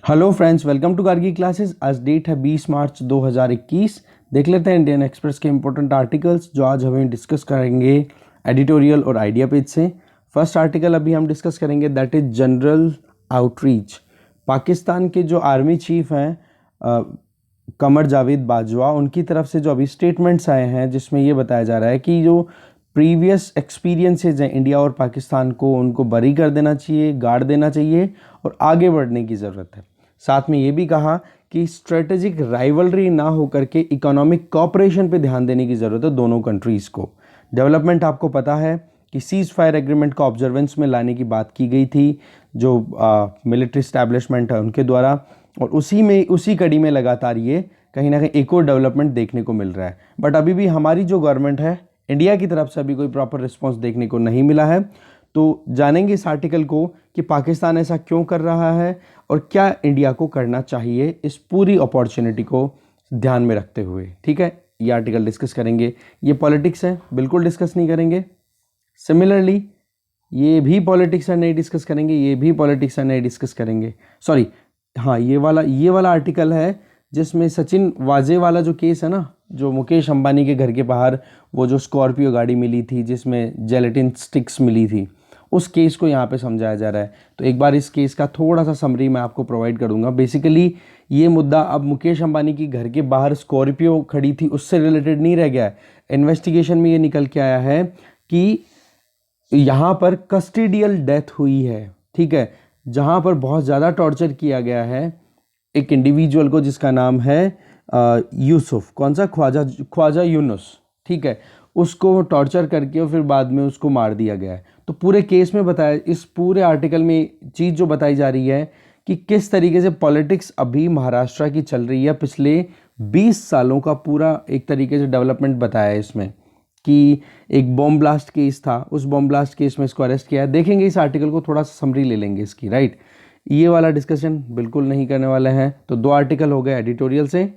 Hello friends, welcome to Kargi classes. आज date है 20 March 2021। देख लेते हैं इंडियन एक्सप्रेस के इंपॉर्टेंट आर्टिकल्स जो आज हमें डिस्कस करेंगे एडिटोरियल और आइडिया पेज से। फर्स्ट आर्टिकल अभी हम डिस्कस करेंगे, that is general outreach. Pakistan के जो आर्मी चीफ हैं कमर जावेद बाजवा, उनकी तरफ से जो अभी स्टेटमेंट्स आए हैं जिसमें ये बताया जा रहा है कि जो प्रीवियस एक्सपीरियंसेस हैं इंडिया और पाकिस्तान को, उनको बरी कर देना चाहिए, गाड़ देना चाहिए और आगे बढ़ने की ज़रूरत है। साथ में ये भी कहा कि स्ट्रेटेजिक राइवलरी ना होकर के इकोनॉमिक कोऑपरेशन पे ध्यान देने की ज़रूरत है दोनों कंट्रीज़ को। डेवलपमेंट आपको पता है कि सीज़ फायर एग्रीमेंट को ऑब्जर्वेंस में लाने की बात की गई थी जो मिलिट्री स्टैब्लिशमेंट है उनके द्वारा, और उसी कड़ी में लगातार ये कहीं ना कहीं एक और डेवलपमेंट देखने को मिल रहा है। बट अभी भी हमारी जो गवर्नमेंट है इंडिया की तरफ से अभी कोई प्रॉपर रिस्पॉन्स देखने को नहीं मिला है। तो जानेंगे इस आर्टिकल को कि पाकिस्तान ऐसा क्यों कर रहा है और क्या इंडिया को करना चाहिए इस पूरी अपॉर्चुनिटी को ध्यान में रखते हुए। ठीक है, ये आर्टिकल डिस्कस करेंगे। ये पॉलिटिक्स है, बिल्कुल डिस्कस नहीं करेंगे। सिमिलरली ये भी पॉलिटिक्स है, नहीं डिस्कस करेंगे। ये भी पॉलिटिक्स है, नहीं डिस्कस करेंगे। सॉरी, हाँ, ये वाला आर्टिकल है जिसमें सचिन वाजे वाला जो केस है ना, जो मुकेश अंबानी के घर के बाहर वो जो स्कॉर्पियो गाड़ी मिली थी जिसमें जेलेटिन स्टिक्स मिली थी, उस केस को यहाँ पे समझाया जा रहा है। तो एक बार इस केस का थोड़ा सा समरी मैं आपको प्रोवाइड करूँगा। बेसिकली ये मुद्दा अब मुकेश अंबानी की घर के बाहर स्कॉर्पियो खड़ी थी उससे रिलेटेड नहीं रह गया है। इन्वेस्टिगेशन में ये निकल के आया है कि यहाँ पर कस्टडियल डेथ हुई है, ठीक है, जहाँ पर बहुत ज़्यादा टॉर्चर किया गया है एक इंडिविजुअल को जिसका नाम है यूसुफ, कौन सा, ख्वाजा यूनुस, ठीक है, उसको टॉर्चर करके और फिर बाद में उसको मार दिया गया है। तो पूरे केस में बताया, इस पूरे आर्टिकल में चीज़ जो बताई जा रही है कि किस तरीके से पॉलिटिक्स अभी महाराष्ट्र की चल रही है। पिछले 20 सालों का पूरा एक तरीके से डेवलपमेंट बताया है इसमें कि एक बॉम्ब ब्लास्ट केस था, उस बॉम्ब ब्लास्ट केस में इसको अरेस्ट किया है। देखेंगे इस आर्टिकल को, थोड़ा सा समरी ले लेंगे इसकी, राइट। ये वाला डिस्कशन बिल्कुल नहीं करने वाले हैं। तो दो आर्टिकल हो गए एडिटोरियल से।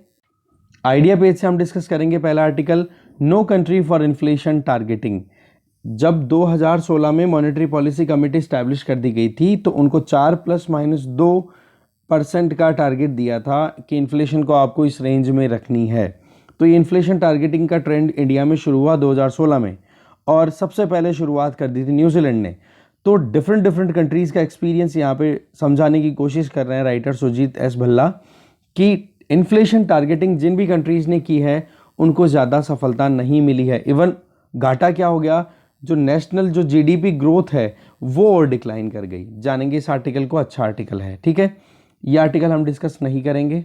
आइडिया पेज से हम डिस्कस करेंगे पहला article, no country for inflation targeting. जब 2016 में मॉनेटरी पॉलिसी कमेटी स्टैब्लिश कर दी गई थी तो उनको 4 ± 2% का टारगेट दिया था कि इन्फ्लेशन को आपको इस रेंज में रखनी है। तो ये इन्फ्लेशन टारगेटिंग का ट्रेंड इंडिया में शुरू हुआ 2016 में, और सबसे पहले शुरुआत कर दी थी न्यूजीलैंड ने। तो डिफरेंट कंट्रीज़ का एक्सपीरियंस यहाँ पे समझाने की कोशिश कर रहे हैं राइटर सुजीत एस भल्ला कि इन्फ्लेशन टारगेटिंग जिन भी कंट्रीज़ ने की है उनको ज़्यादा सफलता नहीं मिली है। इवन घाटा क्या हो गया, जो नेशनल जो जीडीपी ग्रोथ है वो और डिक्लाइन कर गई। जानेंगे इस आर्टिकल को, अच्छा आर्टिकल है, ठीक है। ये आर्टिकल हम डिस्कस नहीं करेंगे।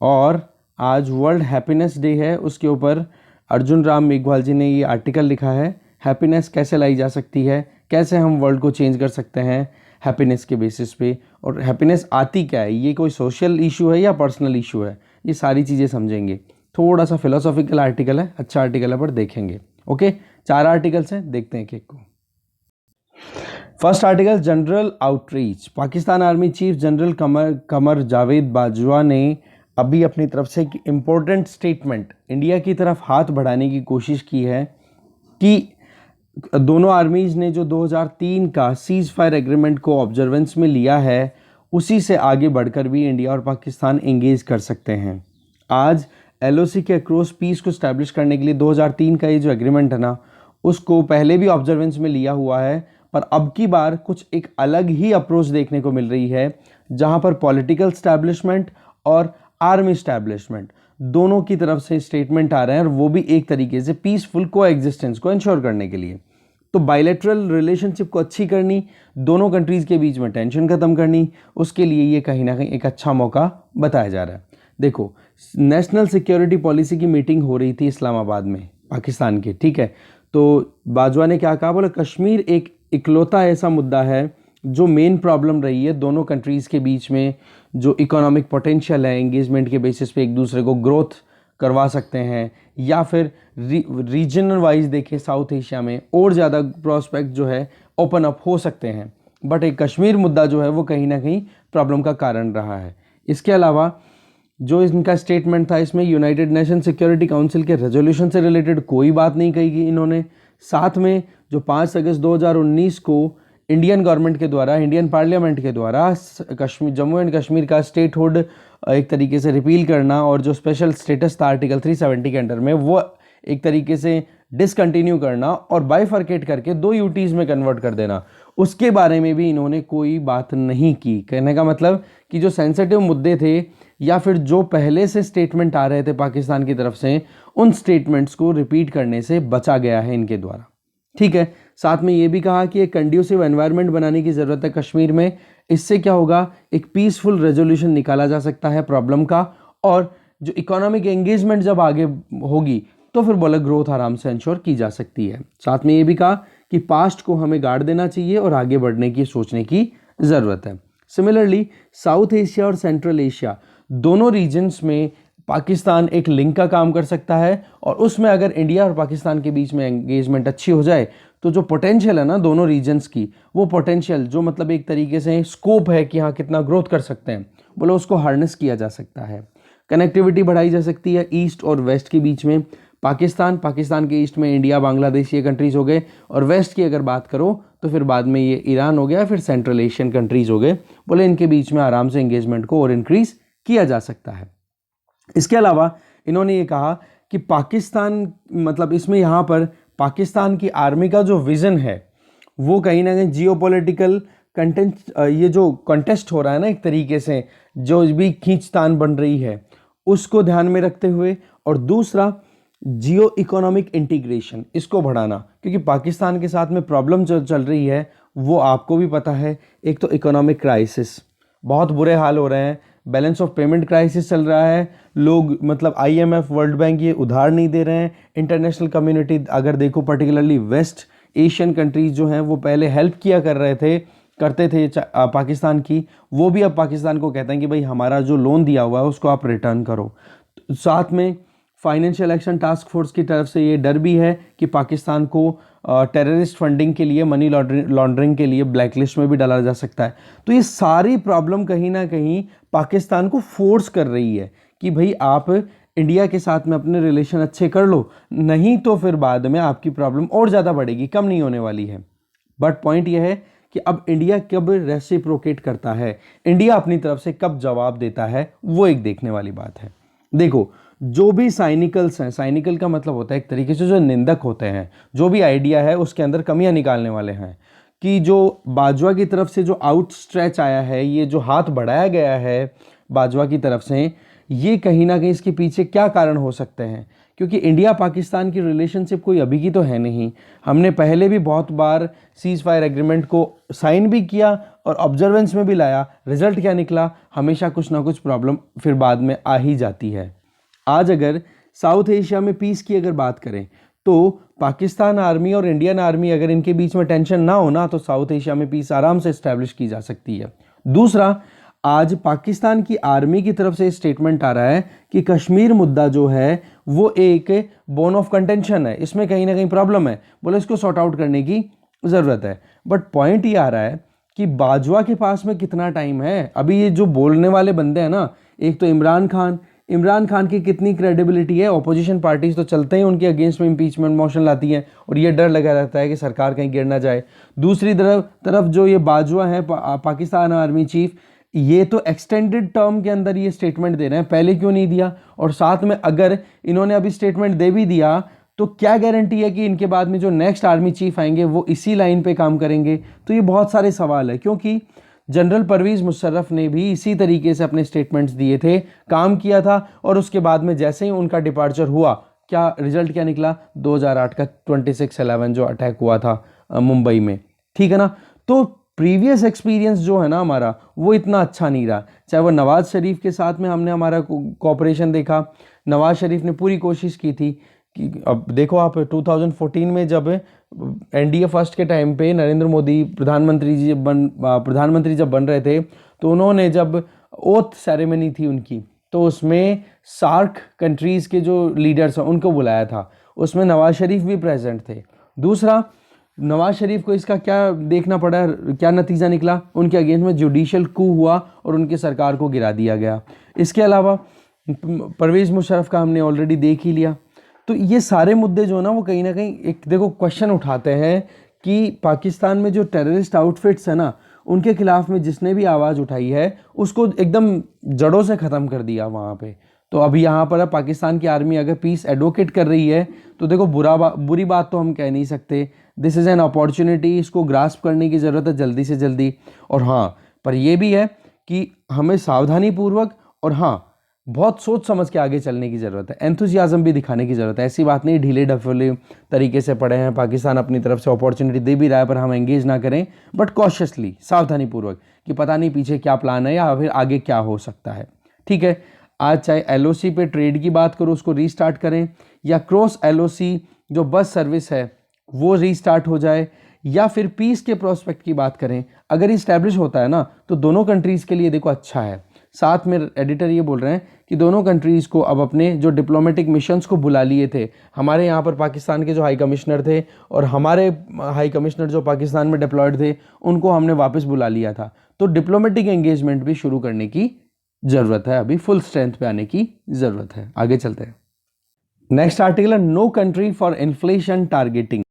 और आज वर्ल्ड हैप्पीनेस डे है, उसके ऊपर अर्जुन राम मेघवाल जी ने ये आर्टिकल लिखा है, हैप्पीनेस कैसे लाई जा सकती है, कैसे हम वर्ल्ड को चेंज कर सकते हैं हैप्पीनेस के बेसिस पे, और हैप्पीनेस आती क्या है, ये कोई सोशल इशू है या पर्सनल इशू है, ये सारी चीज़ें समझेंगे। थोड़ा सा फिलोसॉफिकल आर्टिकल है, अच्छा आर्टिकल है, पर देखेंगे। ओके, 4 आर्टिकल्स हैं, देखते हैं एक एक को। First article, general outreach. Pakistan army chief general Qamar Javed Bajwa ने अभी अपनी तरफ से एक इम्पोर्टेंट स्टेटमेंट इंडिया की तरफ हाथ बढ़ाने की कोशिश की है कि दोनों आर्मीज़ ने जो 2003 का सीज़ फायर एग्रीमेंट को ऑब्जर्वेंस में लिया है उसी से आगे बढ़कर भी इंडिया और पाकिस्तान एंगेज कर सकते हैं। आज LOC के अक्रॉस पीस को स्टैब्लिश करने के लिए 2003 का ये जो एग्रीमेंट है ना, उसको पहले भी ऑब्जर्वेंस में लिया हुआ है, पर अब की बार कुछ एक अलग ही अप्रोच देखने को मिल रही है जहां पर पॉलिटिकल स्टैब्लिशमेंट और आर्मी स्टैब्लिशमेंट दोनों की तरफ से स्टेटमेंट आ रहे हैं, और वो भी एक तरीके से पीसफुल को एग्जिस्टेंस को इंश्योर करने के लिए। तो बायलैटरल रिलेशनशिप को अच्छी करनी, दोनों कंट्रीज़ के बीच में टेंशन ख़त्म करनी, उसके लिए ये कहीं ना कहीं एक अच्छा मौका बताया जा रहा है। देखो, नेशनल सिक्योरिटी पॉलिसी की मीटिंग हो रही थी इस्लामाबाद में पाकिस्तान के, ठीक है। तो बाजवा ने क्या कहा, बोला कश्मीर एक इकलौता ऐसा मुद्दा है जो मेन प्रॉब्लम रही है दोनों कंट्रीज़ के बीच में, जो इकोनॉमिक पोटेंशियल है, एंगेजमेंट के बेसिस पे एक दूसरे को ग्रोथ करवा सकते हैं, या फिर रीजनल वाइज देखें साउथ एशिया में और ज़्यादा प्रोस्पेक्ट जो है ओपन अप हो सकते हैं। बट एक कश्मीर मुद्दा जो है वो कहीं ना कहीं प्रॉब्लम का कारण रहा है। इसके अलावा जो इनका स्टेटमेंट था, इसमें यूनाइटेड नेशन सिक्योरिटी काउंसिल के रेजोल्यूशन से रिलेटेड कोई बात नहीं कही गई इन्होंने। साथ में जो 5 अगस्त 2019 को इंडियन गवर्नमेंट के द्वारा, इंडियन पार्लियामेंट के द्वारा कश्मीर, जम्मू एंड कश्मीर का स्टेटहुड एक तरीके से रिपील करना और जो स्पेशल स्टेटस था आर्टिकल 370 के अंडर में वो एक तरीके से डिसकंटिन्यू करना और बाइफर्केट करके 2 यूटीज में कन्वर्ट कर देना, उसके बारे में भी इन्होंने कोई बात नहीं की। कहने का मतलब कि जो सेंसिटिव मुद्दे थे या फिर जो पहले से स्टेटमेंट आ रहे थे पाकिस्तान की तरफ से, उन स्टेटमेंट्स को रिपीट करने से बचा गया है इनके द्वारा। ठीक है, साथ में ये भी कहा कि एक कंड्यूसिव एनवायरनमेंट बनाने की ज़रूरत है कश्मीर में। इससे क्या होगा, एक पीसफुल रेजोल्यूशन निकाला जा सकता है प्रॉब्लम का, और जो इकोनॉमिक एंगेजमेंट जब आगे होगी तो फिर बोला ग्रोथ आराम से इंश्योर की जा सकती है। साथ में ये भी कहा कि पास्ट को हमें गाड़ देना चाहिए और आगे बढ़ने की सोचने की ज़रूरत है। सिमिलरली साउथ एशिया और सेंट्रल एशिया दोनों रीजन्स में पाकिस्तान एक लिंक का काम कर सकता है, और उसमें अगर इंडिया और पाकिस्तान के बीच में एंगेजमेंट अच्छी हो जाए तो जो पोटेंशियल है ना दोनों रीजन्स की, वो पोटेंशियल जो मतलब एक तरीके से स्कोप है कि हाँ कितना ग्रोथ कर सकते हैं, बोलो उसको हार्नेस किया जा सकता है। कनेक्टिविटी बढ़ाई जा सकती है ईस्ट और वेस्ट के बीच में। पाकिस्तान के ईस्ट में इंडिया, बांग्लादेश ये कंट्रीज़ हो गए, और वेस्ट की अगर बात करो तो फिर बाद में ये ईरान हो गया, फिर सेंट्रल एशियन कंट्रीज़ हो गए। बोले इनके बीच में आराम से एंगेजमेंट को और इंक्रीज़ किया जा सकता है। इसके अलावा इन्होंने ये कहा कि पाकिस्तान मतलब इसमें यहाँ पर पाकिस्तान की आर्मी का जो विज़न है वो कहीं ना कहीं जियोपॉलिटिकल कंटेंट, ये जो कंटेस्ट हो रहा है ना एक तरीके से, जो भी खींचतान बन रही है उसको ध्यान में रखते हुए, और दूसरा जियो इकोनॉमिक इंटीग्रेशन, इसको बढ़ाना, क्योंकि पाकिस्तान के साथ में प्रॉब्लम जो चल रही है वो आपको भी पता है। एक तो इकोनॉमिक क्राइसिस, बहुत बुरे हाल हो रहे हैं, बैलेंस ऑफ पेमेंट क्राइसिस चल रहा है, लोग मतलब आईएमएफ, वर्ल्ड बैंक ये उधार नहीं दे रहे हैं। इंटरनेशनल कम्युनिटी अगर देखो, पर्टिकुलरली वेस्ट एशियन कंट्रीज जो हैं वो पहले हेल्प किया करते थे पाकिस्तान की, वो भी अब पाकिस्तान को कहते हैं कि भाई हमारा जो लोन दिया हुआ है उसको आप रिटर्न करो। साथ में फाइनेंशियल एक्शन टास्क फोर्स की तरफ से ये डर भी है कि पाकिस्तान को टेररिस्ट फंडिंग के लिए, मनी लॉन्ड्रिंग के लिए ब्लैक लिस्ट में भी डाला जा सकता है। तो ये सारी प्रॉब्लम कहीं ना कहीं पाकिस्तान को फोर्स कर रही है कि भाई आप इंडिया के साथ में अपने रिलेशन अच्छे कर लो, नहीं तो फिर बाद में आपकी प्रॉब्लम और ज़्यादा बढ़ेगी, कम नहीं होने वाली है। बट पॉइंट यह है कि अब इंडिया कब रेसिप्रोकेट करता है, इंडिया अपनी तरफ से कब जवाब देता है, वो एक देखने वाली बात है। देखो, जो भी साइनिकल्स हैं, साइनिकल का मतलब होता है एक तरीके से जो निंदक होते हैं, जो भी आइडिया है उसके अंदर कमियां निकालने वाले हैं, कि जो बाजवा की तरफ से जो आउट स्ट्रेच आया है, ये जो हाथ बढ़ाया गया है बाजवा की तरफ से, ये कहीं ना कहीं इसके पीछे क्या कारण हो सकते हैं, क्योंकि इंडिया पाकिस्तान की रिलेशनशिप कोई अभी की तो है नहीं। हमने पहले भी बहुत बार सीज़ फायर एग्रीमेंट को साइन भी किया और ऑब्जर्वेंस में भी लाया, रिजल्ट क्या निकला, हमेशा कुछ ना कुछ प्रॉब्लम फिर बाद में आ ही जाती है। आज अगर साउथ एशिया में पीस की अगर बात करें तो पाकिस्तान आर्मी और इंडियन आर्मी अगर इनके बीच में टेंशन ना हो ना, तो साउथ एशिया में पीस आराम से इस्टेब्लिश की जा सकती है। दूसरा, आज पाकिस्तान की आर्मी की तरफ से स्टेटमेंट आ रहा है कि कश्मीर मुद्दा जो है वो एक बोन ऑफ कंटेंशन है, इसमें कहीं ना कहीं प्रॉब्लम है, बोले इसको सॉर्ट आउट करने की ज़रूरत है। बट पॉइंट ये आ रहा है कि बाजवा के पास में कितना टाइम है। अभी ये जो बोलने वाले बंदे हैं ना, एक तो इमरान खान की कितनी क्रेडिबिलिटी है, ऑपोजिशन पार्टीज तो चलते हैं उनके अगेंस्ट में इम्पीचमेंट मोशन लाती हैं और ये डर लगा रहता है कि सरकार कहीं गिर ना जाए। दूसरी तरफ जो ये बाजवा है पाकिस्तान आर्मी चीफ, ये तो एक्सटेंडेड टर्म के अंदर ये स्टेटमेंट दे रहे हैं, पहले क्यों नहीं दिया? और साथ में अगर इन्होंने अभी स्टेटमेंट दे भी दिया तो क्या गारंटी है कि इनके बाद में जो नेक्स्ट आर्मी चीफ आएंगे वो इसी लाइन पे काम करेंगे? तो ये बहुत सारे सवाल है, क्योंकि जनरल परवेज़ मुशर्रफ ने भी इसी तरीके से अपने स्टेटमेंट्स दिए थे, काम किया था, और उसके बाद में जैसे ही उनका डिपार्चर हुआ, क्या रिजल्ट क्या निकला? 2008 का 26/11 जो अटैक हुआ था मुंबई में, ठीक है ना। तो प्रीवियस एक्सपीरियंस जो है ना हमारा, वो इतना अच्छा नहीं रहा। चाहे वो नवाज शरीफ के साथ में हमने हमारा कोऑपरेशन देखा, नवाज शरीफ ने पूरी कोशिश की थी कि अब देखो आप 2014 में जब एनडीए फर्स्ट के टाइम पे नरेंद्र मोदी प्रधानमंत्री जब बन रहे थे, तो उन्होंने जब ओथ सेरेमनी थी उनकी, तो उसमें सार्क कंट्रीज़ के जो लीडर्स हैं उनको बुलाया था, उसमें नवाज शरीफ भी प्रेजेंट थे। दूसरा, नवाज शरीफ को इसका क्या देखना पड़ा, क्या नतीजा निकला? उनके अगेंस्ट में जुडिशियल कू हुआ और उनकी सरकार को गिरा दिया गया। इसके अलावा परवेज़ मुशर्रफ का हमने ऑलरेडी देख ही लिया। तो ये सारे मुद्दे जो ना वो कहीं ना कहीं एक देखो क्वेश्चन उठाते हैं कि पाकिस्तान में जो टेररिस्ट आउटफिट्स है ना, उनके खिलाफ में जिसने भी आवाज़ उठाई है उसको एकदम जड़ों से ख़त्म कर दिया वहाँ पे। तो अभी यहाँ पर पाकिस्तान की आर्मी अगर पीस एडवोकेट कर रही है तो देखो बुरी बात तो हम कह नहीं सकते। दिस इज़ एन अपॉर्चुनिटी, इसको ग्रास्प करने की ज़रूरत है जल्दी से जल्दी। और हाँ, पर यह भी है कि हमें सावधानी पूर्वक और हाँ बहुत सोच समझ के आगे चलने की ज़रूरत है, एंथुसियाज्म भी दिखाने की ज़रूरत है। ऐसी बात नहीं ढीले ढफले तरीके से पड़े हैं, पाकिस्तान अपनी तरफ से अपॉर्चुनिटी दे भी रहा है पर हम एंगेज ना करें, बट कॉशियसली, सावधानी पूर्वक, कि पता नहीं पीछे क्या प्लान है या फिर आगे क्या हो सकता है। ठीक है, आज चाहे एलओसी पे ट्रेड की बात करो उसको रीस्टार्ट करें, या क्रॉस एलओसी जो बस सर्विस है वो रीस्टार्ट हो जाए, या फिर पीस के प्रोस्पेक्ट की बात करें, अगर इस्टेब्लिश होता है ना तो दोनों कंट्रीज़ के लिए देखो अच्छा है। साथ में एडिटर ये बोल रहे हैं कि दोनों कंट्रीज़ को अब अपने जो डिप्लोमेटिक मिशंस को बुला लिए थे, हमारे यहाँ पर पाकिस्तान के जो हाई कमिश्नर थे और हमारे हाई कमिश्नर जो पाकिस्तान में डिप्लॉयड थे, उनको हमने वापस बुला लिया था। तो डिप्लोमेटिक एंगेजमेंट भी शुरू करने की ज़रूरत है, अभी फुल स्ट्रेंथ पे आने की ज़रूरत है। आगे चलते हैं। नेक्स्ट आर्टिकल है no country for inflation targeting.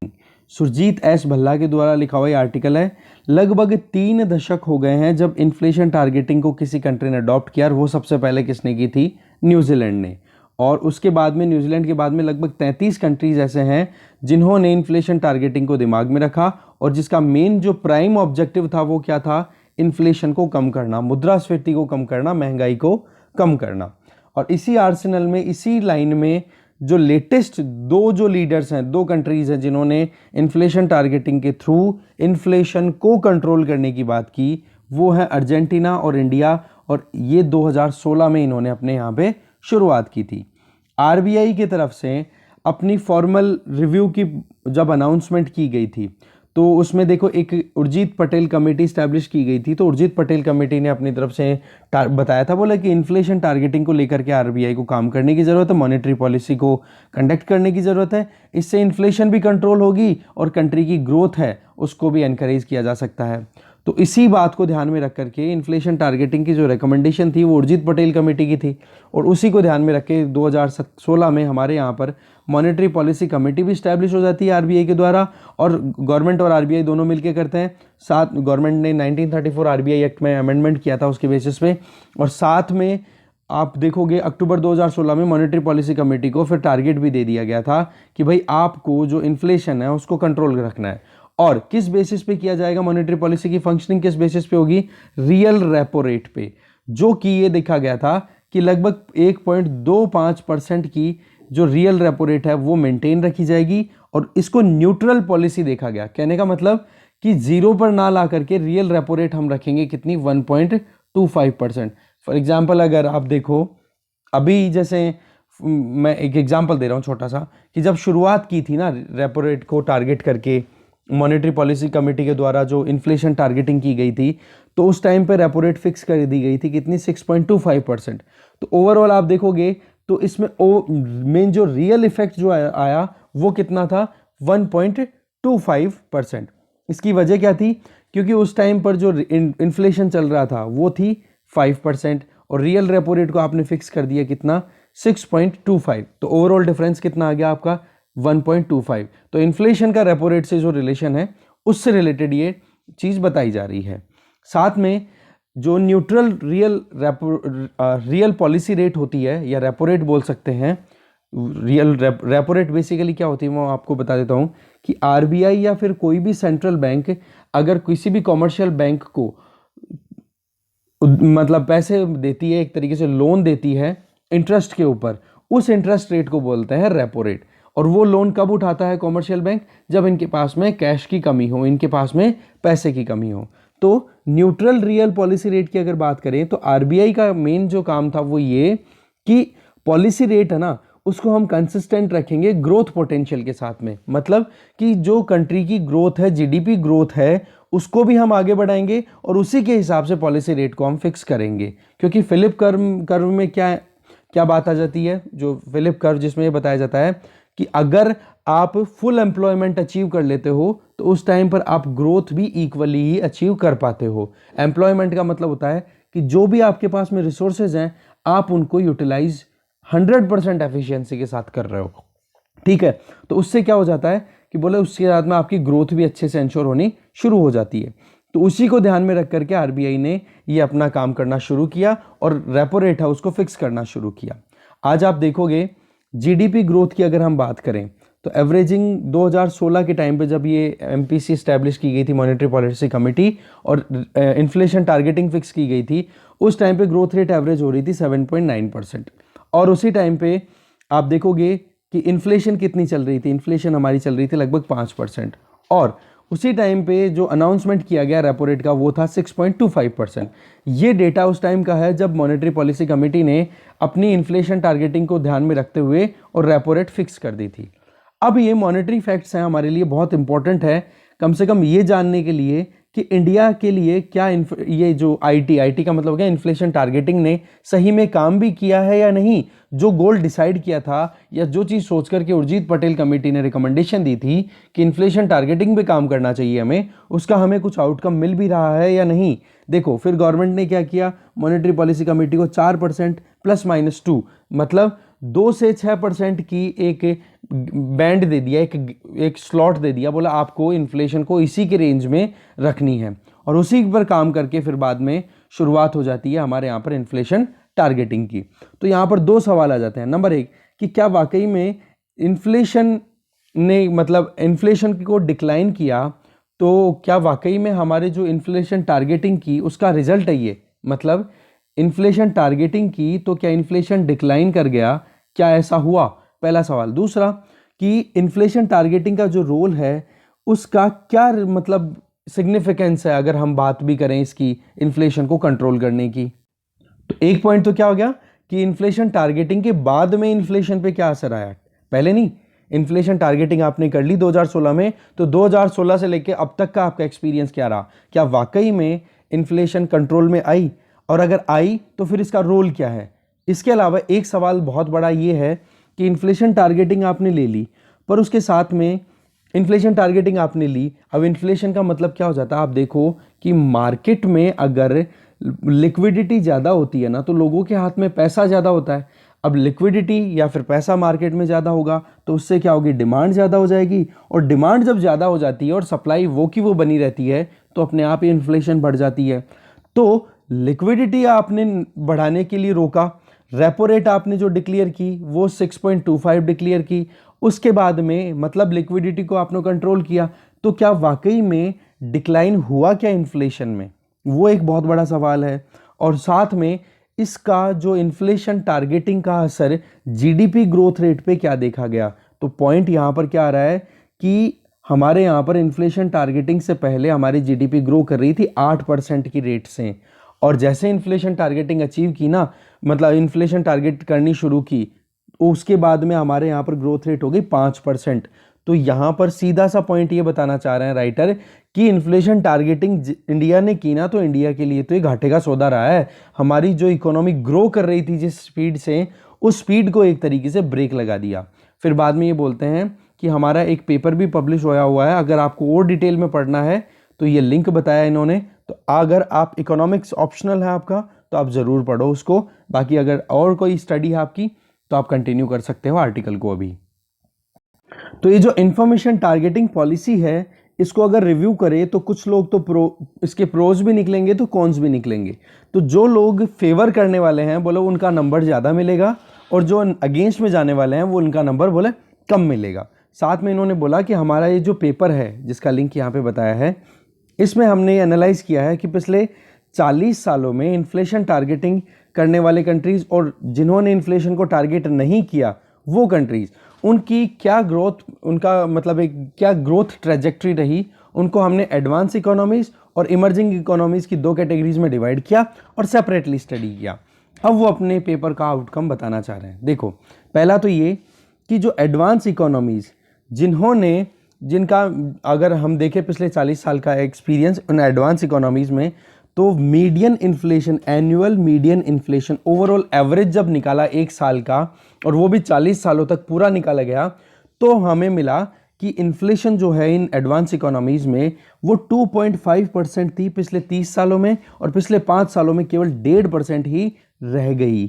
Surjit S Bhalla के द्वारा लिखा हुआ ये आर्टिकल है। लगभग 3 दशक हो गए हैं जब इन्फ्लेशन टारगेटिंग को किसी कंट्री ने अडॉप्ट किया, और वो सबसे पहले किसने की थी? न्यूजीलैंड ने। और उसके बाद में न्यूजीलैंड के बाद में लगभग 33 कंट्रीज ऐसे हैं जिन्होंने इन्फ्लेशन टारगेटिंग को दिमाग में रखा, और जिसका मेन जो प्राइम ऑब्जेक्टिव था वो क्या था? इन्फ्लेशन को कम करना, मुद्रास्फीति को कम करना, महंगाई को कम करना। और इसी आर्सेनल में, इसी लाइन में जो लेटेस्ट जो लीडर्स हैं, 2 कंट्रीज हैं जिन्होंने इन्फ्लेशन टारगेटिंग के थ्रू इन्फ्लेशन को कंट्रोल करने की बात की, वो है अर्जेंटीना और इंडिया। और ये 2016 में इन्होंने अपने यहाँ पे शुरुआत की थी। आरबीआई की तरफ से अपनी फॉर्मल रिव्यू की जब अनाउंसमेंट की गई थी तो उसमें देखो एक उर्जित पटेल कमेटी स्टैब्लिश की गई थी। तो उर्जित पटेल कमेटी ने अपनी तरफ से बताया था, बोला कि इन्फ्लेशन टारगेटिंग को लेकर के आरबीआई को काम करने की ज़रूरत है, मॉनेटरी पॉलिसी को कंडक्ट करने की ज़रूरत है। इससे इन्फ्लेशन भी कंट्रोल होगी और कंट्री की ग्रोथ है उसको भी एनकरेज किया जा सकता है। तो इसी बात को ध्यान में रख करके इन्फ्लेशन टारगेटिंग की जो रिकमेंडेशन थी वो उर्जित पटेल कमेटी की थी, और उसी को ध्यान में रख के 2016 में हमारे यहाँ पर मॉनेटरी पॉलिसी कमेटी भी स्टैब्लिश हो जाती है आरबीआई के द्वारा, और गवर्नमेंट और आरबीआई दोनों मिलकर करते हैं। साथ गवर्नमेंट ने 1934 आरबीआई एक्ट में अमेंडमेंट किया था उसके बेसिस पे, और साथ में आप देखोगे अक्टूबर 2016 में मॉनेटरी पॉलिसी कमेटी को फिर टारगेट भी दे दिया गया था कि भाई आपको जो इन्फ्लेशन है उसको कंट्रोल रखना है। और किस बेसिस पे किया जाएगा? मॉनेटरी पॉलिसी की फंक्शनिंग किस बेसिस पे होगी? रियल रेपो रेट पे, जो कि ये देखा गया था कि लगभग 1.25% की जो रियल रेपो रेट है वो मेंटेन रखी जाएगी, और इसको न्यूट्रल पॉलिसी देखा गया। कहने का मतलब कि जीरो पर ना ला करके रियल रेपो रेट हम रखेंगे कितनी? 1.25%। फॉर एग्जाम्पल अगर आप देखो अभी, जैसे मैं एक एग्जाम्पल दे रहा हूँ छोटा सा, कि जब शुरुआत की थी ना रेपो रेट को टारगेट करके मॉनेटरी पॉलिसी कमेटी के द्वारा जो इन्फ्लेशन टारगेटिंग की गई थी, तो उस टाइम पे रेपो रेट फिक्स कर दी गई थी कितनी? 6.25%। तो ओवरऑल आप देखोगे तो इसमें मेन जो रियल इफेक्ट जो आया वो कितना था? 1.25%। इसकी वजह क्या थी? क्योंकि उस टाइम पर जो इन्फ्लेशन चल रहा था वो थी 5%, और रियल रेपो रेट को आपने फिक्स कर दिया कितना? 6.25। तो ओवरऑल डिफरेंस कितना आ गया आपका? 1.25। तो इन्फ्लेशन का रेपो रेट से जो रिलेशन है उससे रिलेटेड ये चीज़ बताई जा रही है। साथ में जो न्यूट्रल रियल पॉलिसी रेट होती है, या रेपो रेट बोल सकते हैं, रियल रेपो रेट बेसिकली क्या होती है मैं आपको बता देता हूँ कि आरबीआई या फिर कोई भी सेंट्रल बैंक अगर किसी भी कॉमर्शियल बैंक को मतलब पैसे देती है, एक तरीके से लोन देती है इंटरेस्ट के ऊपर, उस इंटरेस्ट रेट को बोलते हैं रेपो रेट। और वो लोन कब उठाता है कॉमर्शियल बैंक? जब इनके पास में कैश की कमी हो, इनके पास में पैसे की कमी हो। तो न्यूट्रल रियल पॉलिसी रेट की अगर बात करें तो आरबीआई का मेन जो काम था वो ये कि पॉलिसी रेट है ना उसको हम कंसिस्टेंट रखेंगे ग्रोथ पोटेंशियल के साथ में। मतलब कि जो कंट्री की ग्रोथ है, जीडीपी ग्रोथ है, उसको भी हम आगे बढ़ाएंगे और उसी के हिसाब से पॉलिसी रेट को हम फिक्स करेंगे। क्योंकि फिलिप कर्व में क्या बात आ जाती है? जो फिलिप कर्व जिसमें ये बताया जाता है कि अगर आप फुल एम्प्लॉयमेंट अचीव कर लेते हो तो उस टाइम पर आप ग्रोथ भी इक्वली ही अचीव कर पाते हो। एम्प्लॉयमेंट का मतलब होता है कि जो भी आपके पास में रिसोर्सेज हैं आप उनको यूटिलाइज 100% एफिशिएंसी के साथ कर रहे हो। ठीक है, तो उससे क्या हो जाता है कि कि बोले उसके साथ में आपकी ग्रोथ भी अच्छे से इंश्योर होनी शुरू हो जाती है। तो उसी को ध्यान में रख करके आरबीआई ने ये अपना काम करना शुरू किया और रेपो रेट है उसको फिक्स करना शुरू किया। आज आप देखोगे जीडीपी ग्रोथ की अगर हम बात करें तो एवरेजिंग 2016 के टाइम पे जब ये एमपीसी इस्टेब्लिश की गई थी, मॉनेटरी पॉलिसी कमेटी, और इन्फ्लेशन टारगेटिंग फिक्स की गई थी, उस टाइम पे ग्रोथ रेट एवरेज हो रही थी 7.9%। और उसी टाइम पे आप देखोगे कि इन्फ्लेशन कितनी चल रही थी, इन्फ्लेशन हमारी चल रही थी लगभग 5%। और उसी टाइम पे जो अनाउंसमेंट किया गया रेपो रेट का वो था 6.25%। ये डेटा उस टाइम का है जब मॉनेटरी पॉलिसी कमेटी ने अपनी इन्फ्लेशन टारगेटिंग को ध्यान में रखते हुए और रेपो रेट फिक्स कर दी थी। अब ये मॉनेटरी फैक्ट्स हैं हमारे लिए बहुत इंपॉर्टेंट है, कम से कम ये जानने के लिए कि इंडिया के लिए क्या ये जो आईटी का मतलब क्या, इन्फ्लेशन टारगेटिंग ने सही में काम भी किया है या नहीं। जो गोल डिसाइड किया था या जो चीज़ सोच करके उर्जित पटेल कमेटी ने रिकमेंडेशन दी थी कि इन्फ्लेशन टारगेटिंग पे काम करना चाहिए हमें, उसका हमें कुछ आउटकम मिल भी रहा है या नहीं। देखो फिर गवर्नमेंट ने क्या किया, मॉनेटरी पॉलिसी कमेटी को 4% ±2 मतलब 2 से 6% की एक बैंड दे दिया, एक स्लॉट दे दिया, बोला आपको इन्फ्लेशन को इसी के रेंज में रखनी है। और उसी पर काम करके फिर बाद में शुरुआत हो जाती है हमारे यहाँ पर इन्फ्लेशन टारगेटिंग की। तो यहाँ पर दो सवाल आ जाते हैं। नंबर एक कि क्या वाकई में इन्फ्लेशन ने मतलब इन्फ्लेशन को डिक्लाइन किया, तो क्या वाकई में हमारे जो इन्फ्लेशन टारगेटिंग की उसका रिजल्ट है ये, मतलब इन्फ्लेशन टारगेटिंग की तो क्या इन्फ्लेशन डिक्लाइन कर गया, क्या ऐसा हुआ, पहला सवाल। दूसरा कि इन्फ्लेशन टारगेटिंग का जो रोल है उसका क्या मतलब सिग्निफिकेंस है अगर हम बात भी करें इसकी इन्फ्लेशन को कंट्रोल करने की। तो एक पॉइंट तो क्या हो गया कि इन्फ्लेशन टारगेटिंग के बाद में इन्फ्लेशन पे क्या असर आया, पहले नहीं। इन्फ्लेशन टारगेटिंग आपने कर ली 2016 में, तो 2016 से लेके अब तक का आपका एक्सपीरियंस क्या रहा, क्या वाकई में इन्फ्लेशन कंट्रोल में आई, और अगर आई तो फिर इसका रोल क्या है। इसके अलावा एक सवाल बहुत बड़ा ये है कि इन्फ्लेशन टारगेटिंग आपने ले ली, पर उसके साथ में इन्फ्लेशन टारगेटिंग आपने ली, अब इन्फ्लेशन का मतलब क्या हो जाता है, आप देखो कि मार्केट में अगर लिक्विडिटी ज़्यादा होती है ना तो लोगों के हाथ में पैसा ज़्यादा होता है। अब लिक्विडिटी या फिर पैसा मार्केट में ज़्यादा होगा तो उससे क्या होगी, डिमांड ज़्यादा हो जाएगी, और डिमांड जब ज़्यादा हो जाती है और सप्लाई वो की वो बनी रहती है तो अपने आप ही इन्फ्लेशन बढ़ जाती है। तो लिक्विडिटी आपने बढ़ाने के लिए रोका, रेपो रेट आपने जो डिक्लेयर की वो 6.25 डिक्लेयर की, उसके बाद में मतलब लिक्विडिटी को आपने कंट्रोल किया, तो क्या वाकई में डिक्लाइन हुआ क्या इन्फ्लेशन में, वो एक बहुत बड़ा सवाल है। और साथ में इसका जो इन्फ्लेशन टारगेटिंग का असर जीडीपी ग्रोथ रेट पे क्या देखा गया। तो पॉइंट यहाँ पर क्या आ रहा है कि हमारे यहाँ पर इन्फ्लेशन टारगेटिंग से पहले हमारी जीडीपी ग्रो कर रही थी 8% की रेट से, और जैसे इन्फ्लेशन टारगेटिंग अचीव की ना, मतलब इन्फ्लेशन टारगेट करनी शुरू की, उसके बाद में हमारे यहाँ पर ग्रोथ रेट हो गई 5%। तो यहाँ पर सीधा सा पॉइंट ये बताना चाह रहे हैं राइटर कि इन्फ्लेशन टारगेटिंग इंडिया ने की ना, तो इंडिया के लिए तो ये घाटे का सौदा रहा है। हमारी जो इकोनॉमी ग्रो कर रही थी जिस स्पीड से, उस स्पीड को एक तरीके से ब्रेक लगा दिया। फिर बाद में ये बोलते हैं कि हमारा एक पेपर भी पब्लिश होया हुआ है, अगर आपको और डिटेल में पढ़ना है तो ये लिंक बताया इन्होंने। तो अगर आप इकोनॉमिक्स ऑप्शनल है आपका तो आप ज़रूर पढ़ो उसको, बाकी अगर और कोई स्टडी है आपकी तो आप कंटिन्यू कर सकते हो आर्टिकल को अभी। तो ये जो इंफॉर्मेशन टारगेटिंग पॉलिसी है इसको अगर रिव्यू करें तो कुछ लोग तो इसके प्रोज भी निकलेंगे तो कॉन्स भी निकलेंगे। तो जो लोग फेवर करने वाले हैं बोले उनका नंबर ज़्यादा मिलेगा, और जो अगेंस्ट में जाने वाले हैं वो उनका नंबर बोले कम मिलेगा। साथ में इन्होंने बोला कि हमारा ये जो पेपर है जिसका लिंक यहाँ पे बताया है, इसमें हमने एनालाइज किया है कि पिछले 40 सालों में इन्फ्लेशन टारगेटिंग करने वाले कंट्रीज़ और जिन्होंने इन्फ्लेशन को टारगेट नहीं किया वो कंट्रीज़, उनकी क्या ग्रोथ, उनका मतलब एक क्या ग्रोथ ट्रेजेक्ट्री रही, उनको हमने एडवांस इकोनॉमीज़ और इमर्जिंग इकोनॉमीज़ की 2 कैटेगरीज में डिवाइड किया और सेपरेटली स्टडी किया। अब वो अपने पेपर का आउटकम बताना चाह रहे हैं। देखो पहला तो ये कि जो एडवांस इकोनॉमीज़ जिनका अगर हम देखें पिछले 40 साल का एक्सपीरियंस उन एडवांस इकोनॉमीज़ में, तो median inflation, annual median inflation overall average जब निकाला एक साल का, और वो भी 40 सालों तक पूरा निकाला गया, तो हमें मिला कि इन्फ्लेशन जो है इन एडवांस इकोनॉमीज़ में वो 2.5% थी पिछले 30 सालों में, और पिछले 5 सालों में केवल 1.5% ही रह गई।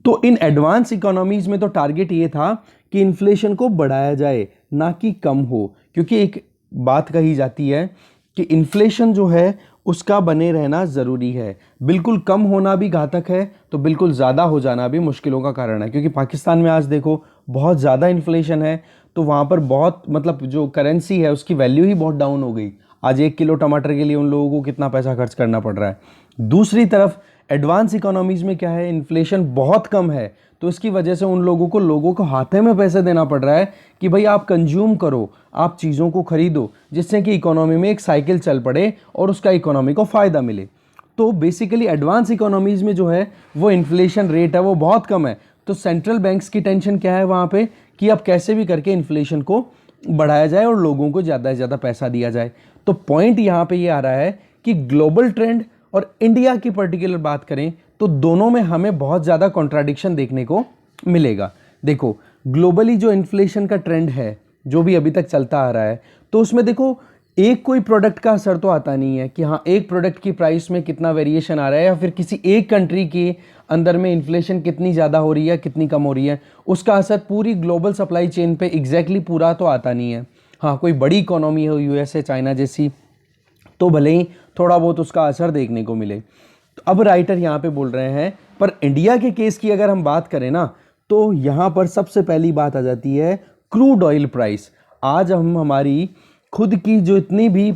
तो इन एडवांस इकोनॉमीज़ में तो टारगेट ये था कि इन्फ्लेशन को बढ़ाया जाए, ना कि कम हो, क्योंकि एक बात कही जाती है कि इन्फ्लेशन जो है उसका बने रहना ज़रूरी है। बिल्कुल कम होना भी घातक है तो बिल्कुल ज़्यादा हो जाना भी मुश्किलों का कारण है, क्योंकि पाकिस्तान में आज देखो बहुत ज़्यादा इन्फ्लेशन है, तो वहाँ पर बहुत मतलब जो करेंसी है उसकी वैल्यू ही बहुत डाउन हो गई। आज 1 किलो टमाटर के लिए उन लोगों को कितना पैसा खर्च करना पड़ रहा है। दूसरी तरफ एडवांस इकोनॉमीज़ में क्या है, इन्फ्लेशन बहुत कम है, तो इसकी वजह से उन लोगों को हाथे में पैसे देना पड़ रहा है कि भाई आप कंज्यूम करो, आप चीज़ों को खरीदो, जिससे कि इकोनॉमी में एक साइकिल चल पड़े और उसका इकोनॉमी को फ़ायदा मिले। तो बेसिकली एडवांस इकोनॉमीज़ में जो है वो इन्फ्लेशन रेट है वो बहुत कम है, तो सेंट्रल बैंक्स की टेंशन क्या है वहाँ पे कि अब कैसे भी करके इन्फ्लेशन को बढ़ाया जाए और लोगों को ज़्यादा से ज़्यादा पैसा दिया जाए। तो पॉइंट यहाँ पे ये आ रहा है कि ग्लोबल ट्रेंड और इंडिया की पर्टिकुलर बात करें तो दोनों में हमें बहुत ज़्यादा कॉन्ट्राडिक्शन देखने को मिलेगा। देखो ग्लोबली जो इन्फ्लेशन का ट्रेंड है जो भी अभी तक चलता आ रहा है, तो उसमें देखो एक कोई प्रोडक्ट का असर तो आता नहीं है कि हाँ एक प्रोडक्ट की प्राइस में कितना वेरिएशन आ रहा है, या फिर किसी एक कंट्री के अंदर में इन्फ्लेशन कितनी ज़्यादा हो रही है कितनी कम हो रही है, उसका असर पूरी ग्लोबल सप्लाई चेन पे एग्जैक्टली पूरा तो आता नहीं है। हाँ कोई बड़ी इकोनॉमी हो यूएसए चाइना जैसी, तो भले ही थोड़ा बहुत उसका असर देखने को मिले। तो अब राइटर यहाँ पे बोल रहे हैं, पर इंडिया के केस की अगर हम बात करें ना, तो यहाँ पर सबसे पहली बात आ जाती है क्रूड ऑयल प्राइस। आज हम हमारी खुद की जो इतनी भी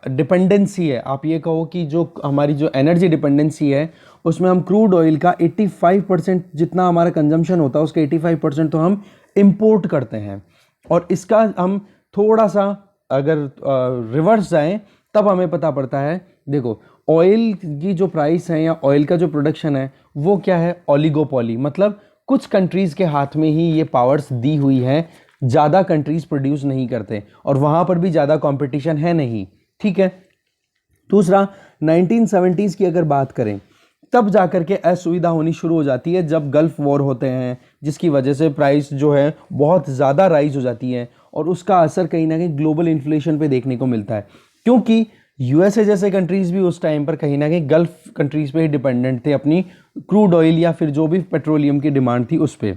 डिपेंडेंसी है, आप ये कहो कि जो हमारी जो एनर्जी डिपेंडेंसी है उसमें हम क्रूड ऑयल का 85% जितना हमारा कंजम्पशन होता है उसका 85% तो हम इंपोर्ट करते हैं। और इसका हम थोड़ा सा अगर रिवर्स जाएं तब हमें पता पड़ता है, देखो ऑयल की जो प्राइस है या ऑयल का जो प्रोडक्शन है वो क्या है, ओलिगोपोली, मतलब कुछ कंट्रीज़ के हाथ में ही ये पावर्स दी हुई हैं, ज़्यादा कंट्रीज़ प्रोड्यूस नहीं करते और वहाँ पर भी ज़्यादा कंपटीशन है नहीं, ठीक है। दूसरा 1970s की अगर बात करें तब जाकर के असुविधा होनी शुरू हो जाती है जब गल्फ वॉर होते हैं, जिसकी वजह से प्राइस जो है बहुत ज़्यादा राइज हो जाती है और उसका असर कहीं ना कहीं ग्लोबल इन्फ्लेशन पे देखने को मिलता है, क्योंकि यूएसए जैसे कंट्रीज़ भी उस टाइम पर कहीं ना कहीं गल्फ कंट्रीज़ पे ही डिपेंडेंट थे अपनी क्रूड ऑयल या फिर जो भी पेट्रोलियम की डिमांड थी उस पर।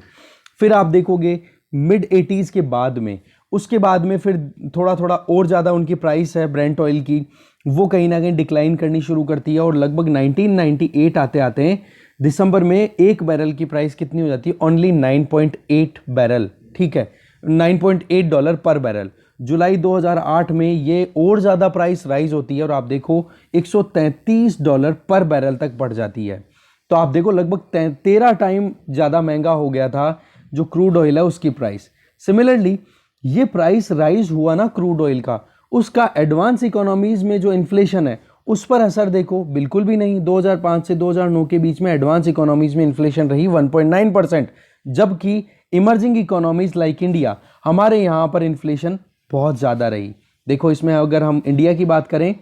फिर आप देखोगे मिड 80s के बाद में, उसके बाद में फिर थोड़ा थोड़ा और ज़्यादा उनकी प्राइस है ब्रेंट ऑयल की, वो कहीं ना कहीं डिक्लाइन करनी शुरू करती है और लगभग 1998 आते आते दिसंबर में एक बैरल की प्राइस कितनी हो जाती है, ओनली 9.8 बैरल, ठीक है, $9.8 पर बैरल। जुलाई 2008 में ये और ज़्यादा प्राइस राइज होती है और आप देखो $133 पर बैरल तक बढ़ जाती है। तो आप देखो लगभग 13 टाइम ज़्यादा महंगा हो गया था जो क्रूड ऑयल है उसकी प्राइस। सिमिलरली ये प्राइस राइज हुआ ना क्रूड ऑयल का, उसका एडवांस इकोनॉमीज में जो इन्फ्लेशन है उस पर असर देखो बिल्कुल भी नहीं। 2005 से 2009 के बीच में एडवांस इकोनॉमीज में इन्फ्लेशन रही 1.9%, जबकि इमर्जिंग इकोनॉमीज लाइक इंडिया, हमारे यहाँ पर इन्फ्लेशन बहुत ज़्यादा रही। देखो इसमें अगर हम इंडिया की बात करें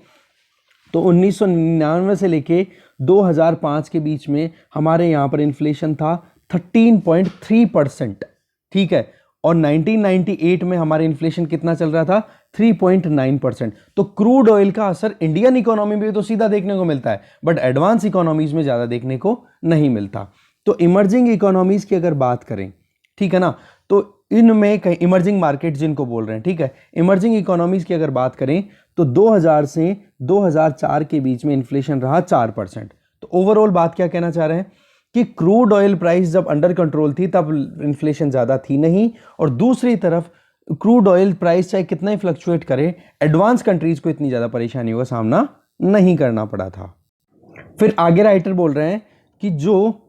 तो 1999 से लेके 2005 के बीच में हमारे यहाँ पर इन्फ्लेशन था 13.3%, ठीक है, और 1998 में हमारे इन्फ्लेशन कितना चल रहा था, 3.9%। तो क्रूड ऑयल का असर इंडियन इकोनॉमी में तो सीधा देखने को मिलता है, बट एडवांस इकोनॉमीज में ज़्यादा देखने को नहीं मिलता। तो इमर्जिंग इकोनॉमीज की अगर बात करें, ठीक है ना, तो इनमें कहीं इमर्जिंग मार्केट जिनको बोल रहे हैं, ठीक है, इमर्जिंग इकोनॉमीज की अगर बात करें तो 2000 से 2004 के बीच में इन्फ्लेशन रहा 4%। तो ओवरऑल बात क्या कहना चाह रहे हैं कि क्रूड ऑयल प्राइस जब अंडर कंट्रोल थी तब इन्फ्लेशन ज़्यादा थी नहीं, और दूसरी तरफ क्रूड ऑयल प्राइस चाहे कितना ही फ्लक्चुएट करे, एडवांस कंट्रीज को इतनी ज़्यादा परेशानियों का सामना नहीं करना पड़ा था। फिर आगे राइटर बोल रहे हैं कि जो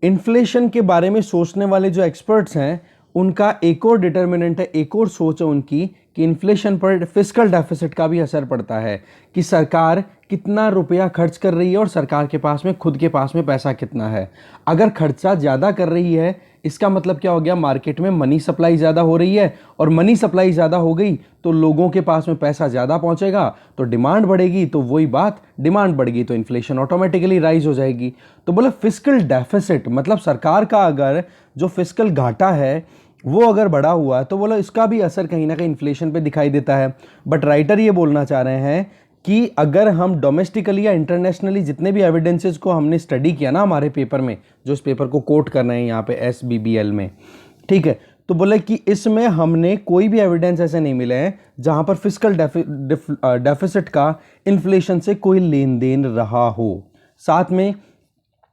इन्फ्लेशन के बारे में सोचने वाले जो एक्सपर्ट्स हैं उनका एक और डिटर्मिनेंट है, एक और सोच है उनकी कि इन्फ्लेशन पर फिस्कल डेफिसिट का भी असर पड़ता है, कि सरकार कितना रुपया खर्च कर रही है और सरकार के पास में खुद के पास में पैसा कितना है। अगर खर्चा ज़्यादा कर रही है इसका मतलब क्या हो गया, मार्केट में मनी सप्लाई ज़्यादा हो रही है, और मनी सप्लाई ज़्यादा हो गई तो लोगों के पास में पैसा ज़्यादा पहुंचेगा तो डिमांड बढ़ेगी, तो वही बात डिमांड बढ़ेगी तो इन्फ्लेशन ऑटोमेटिकली राइज हो जाएगी। तो बोले फिस्कल डेफिसिट मतलब सरकार का अगर जो फिस्कल घाटा है वो अगर बढ़ा हुआ है तो बोला इसका भी असर कहीं ना कहीं इन्फ्लेशन पे दिखाई देता है। बट राइटर ये बोलना चाह रहे हैं कि अगर हम डोमेस्टिकली या इंटरनेशनली जितने भी एविडेंसेस को हमने स्टडी किया ना हमारे पेपर में, जो इस पेपर को कोट कर रहे हैं यहाँ पे SBBL में, ठीक है, तो बोले कि इसमें हमने कोई भी एविडेंस ऐसे नहीं मिले हैं जहां पर फिस्कल डेफिसिट का इन्फ्लेशन से कोई लेन देन रहा हो। साथ में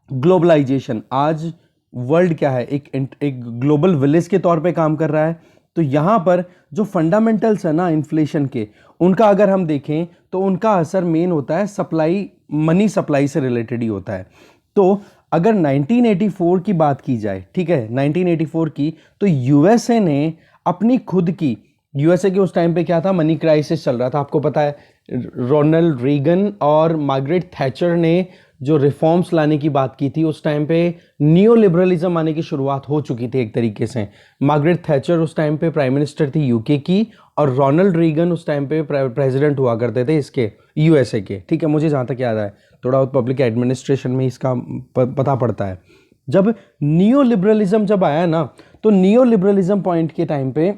ग्लोबलाइजेशन, आज वर्ल्ड क्या है, एक ग्लोबल विलेज के तौर पे काम कर रहा है। तो यहाँ पर जो फंडामेंटल्स है ना इन्फ्लेशन के, उनका अगर हम देखें तो उनका असर मेन होता है सप्लाई, मनी सप्लाई से रिलेटेड ही होता है। तो अगर 1984 की बात की जाए, ठीक है, 1984 की, तो यूएसए ने अपनी खुद की, यूएसए के उस टाइम पे क्या था, मनी क्राइसिस चल रहा था, आपको पता है। रोनाल्ड रीगन और मार्गरेट थैचर ने जो रिफॉर्म्स लाने की बात की थी, उस टाइम पे नियो लिबरलिज्म आने की शुरुआत हो चुकी थी एक तरीके से। मार्गरेट थैचर उस टाइम पे प्राइम मिनिस्टर थी यूके की, और रोनाल्ड रीगन उस टाइम पे प्रेसिडेंट हुआ करते थे इसके, यूएसए के, ठीक है, मुझे जहाँ तक याद है, थोड़ा बहुत पब्लिक एडमिनिस्ट्रेशन में इसका पता पड़ता है। जब नियो लिबरलिज्म जब आया ना, तो नियो लिबरलिज्म पॉइंट के टाइम पे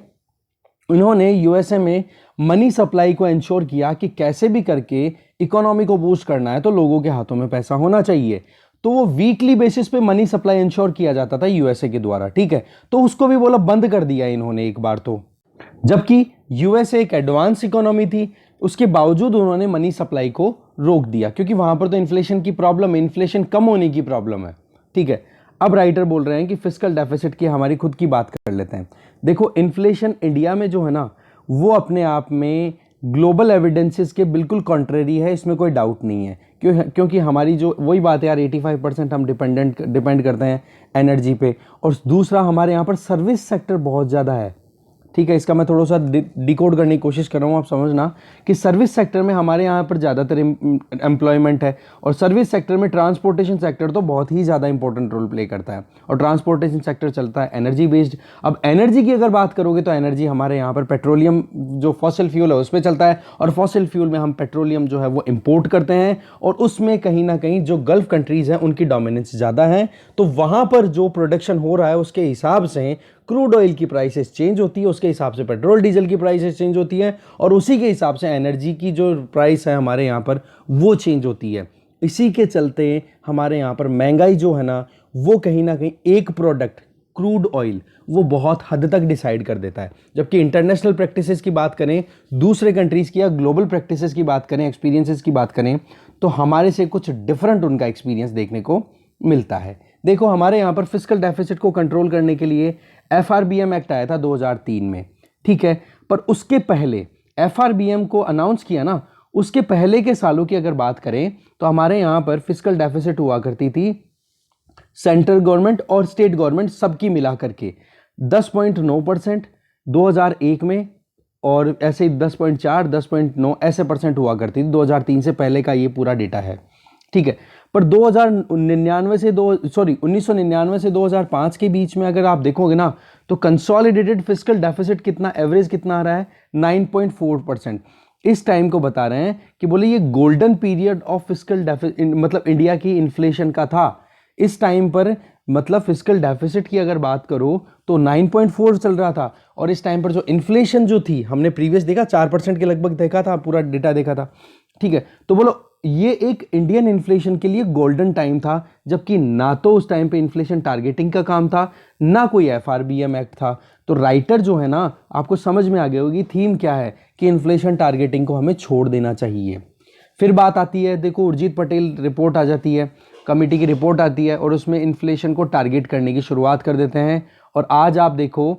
उन्होंने यूएसए में मनी सप्लाई को इंश्योर किया कि कैसे भी करके इकोनॉमी को बूस्ट करना है तो लोगों के हाथों में पैसा होना चाहिए। तो वो वीकली बेसिस पे मनी सप्लाई इंश्योर किया जाता था यूएसए के द्वारा, ठीक है। तो उसको भी बोला बंद कर दिया इन्होंने एक बार तो, जबकि यूएसए एक एडवांस इकोनॉमी थी, उसके बावजूद उन्होंने मनी सप्लाई को रोक दिया, क्योंकि वहां पर तो इन्फ्लेशन की प्रॉब्लम है, इन्फ्लेशन कम होने की प्रॉब्लम है, ठीक है। अब राइटर बोल रहे हैं कि फिस्कल डेफिसिट की हमारी खुद की बात कर लेते हैं। देखो, इन्फ्लेशन इंडिया में जो है ना, वो अपने आप में ग्लोबल एविडेंसेस के बिल्कुल कॉन्ट्रेरी है, इसमें कोई डाउट नहीं है। क्योंकि हमारी जो वही बात है यार, 85% हम डिपेंड करते हैं एनर्जी पे, और दूसरा हमारे यहाँ पर सर्विस सेक्टर बहुत ज़्यादा है, ठीक है। इसका मैं थोड़ा सा डिकोड करने की कोशिश कर रहा हूँ, आप समझना कि सर्विस सेक्टर में हमारे यहाँ पर ज़्यादातर एम्प्लॉयमेंट है, और सर्विस सेक्टर में ट्रांसपोर्टेशन सेक्टर तो बहुत ही ज़्यादा इंपॉर्टेंट रोल प्ले करता है, और ट्रांसपोर्टेशन सेक्टर चलता है एनर्जी बेस्ड। अब एनर्जी की अगर बात करोगे तो एनर्जी हमारे यहाँ पर पेट्रोलियम जो फॉसिल फ्यूल है उस पर चलता है, और फॉसिल फ्यूल में हम पेट्रोलियम जो है वो इम्पोर्ट करते हैं, और उसमें कहीं ना कहीं जो गल्फ कंट्रीज़ हैं उनकी डोमिनेंस ज़्यादा है। तो वहाँ पर जो प्रोडक्शन हो रहा है उसके हिसाब से क्रूड ऑयल की प्राइसेस चेंज होती है, उसके हिसाब से पेट्रोल डीजल की प्राइसेस चेंज होती है, और उसी के हिसाब से एनर्जी की जो प्राइस है हमारे यहाँ पर वो चेंज होती है। इसी के चलते हमारे यहाँ पर महंगाई जो है ना, वो कहीं ना कहीं एक प्रोडक्ट क्रूड ऑयल वो बहुत हद तक डिसाइड कर देता है। जबकि इंटरनेशनल प्रैक्टिसेस की बात करें, दूसरे कंट्रीज़ की या ग्लोबल प्रैक्टिसेस की बात करें, एक्सपीरियंसेस की बात करें, तो हमारे से कुछ डिफरेंट उनका एक्सपीरियंस देखने को मिलता है। देखो, हमारे यहाँ पर फिस्कल डेफिसिट को कंट्रोल करने के लिए एफआरबीएम एक्ट आया था 2003 में, ठीक है। पर उसके पहले एफआरबीएम को अनाउंस किया ना, उसके पहले के सालों की अगर बात करें तो हमारे यहाँ पर फिस्कल डेफिसिट हुआ करती थी सेंट्रल गवर्नमेंट और स्टेट गवर्नमेंट सबकी मिला करके 10.9% 2001 में, और ऐसे 10.4 10.9 ऐसे परसेंट हुआ करती थी 2003 से पहले का ये पूरा डेटा है, ठीक है। पर 1999 से 2005 के बीच में अगर आप देखोगे ना, तो कंसोलिडेटेड फिस्कल डेफिसिट कितना, एवरेज कितना आ रहा है, 9.4%। इस टाइम को बता रहे हैं कि बोले ये golden period of fiscal deficit, मतलब इंडिया की इन्फ्लेशन का था इस टाइम पर। मतलब फिस्कल डेफिसिट की अगर बात करो तो 9.4 चल रहा था, और इस टाइम पर जो इन्फ्लेशन जो थी, हमने प्रीवियस देखा 4% के लगभग देखा था, पूरा डेटा देखा था, ठीक है। तो बोलो ये एक इंडियन इन्फ्लेशन के लिए गोल्डन टाइम था, जबकि ना तो उस टाइम पे इन्फ्लेशन टारगेटिंग का काम था, ना कोई एफआरबीएम एक्ट था। तो राइटर जो है ना, आपको समझ में आ गई होगी थीम क्या है, कि इन्फ्लेशन टारगेटिंग को हमें छोड़ देना चाहिए। फिर बात आती है, देखो उर्जित पटेल रिपोर्ट आ जाती है, कमेटी की रिपोर्ट आती है, और उसमें इन्फ्लेशन को टारगेट करने की शुरुआत कर देते हैं। और आज आप देखो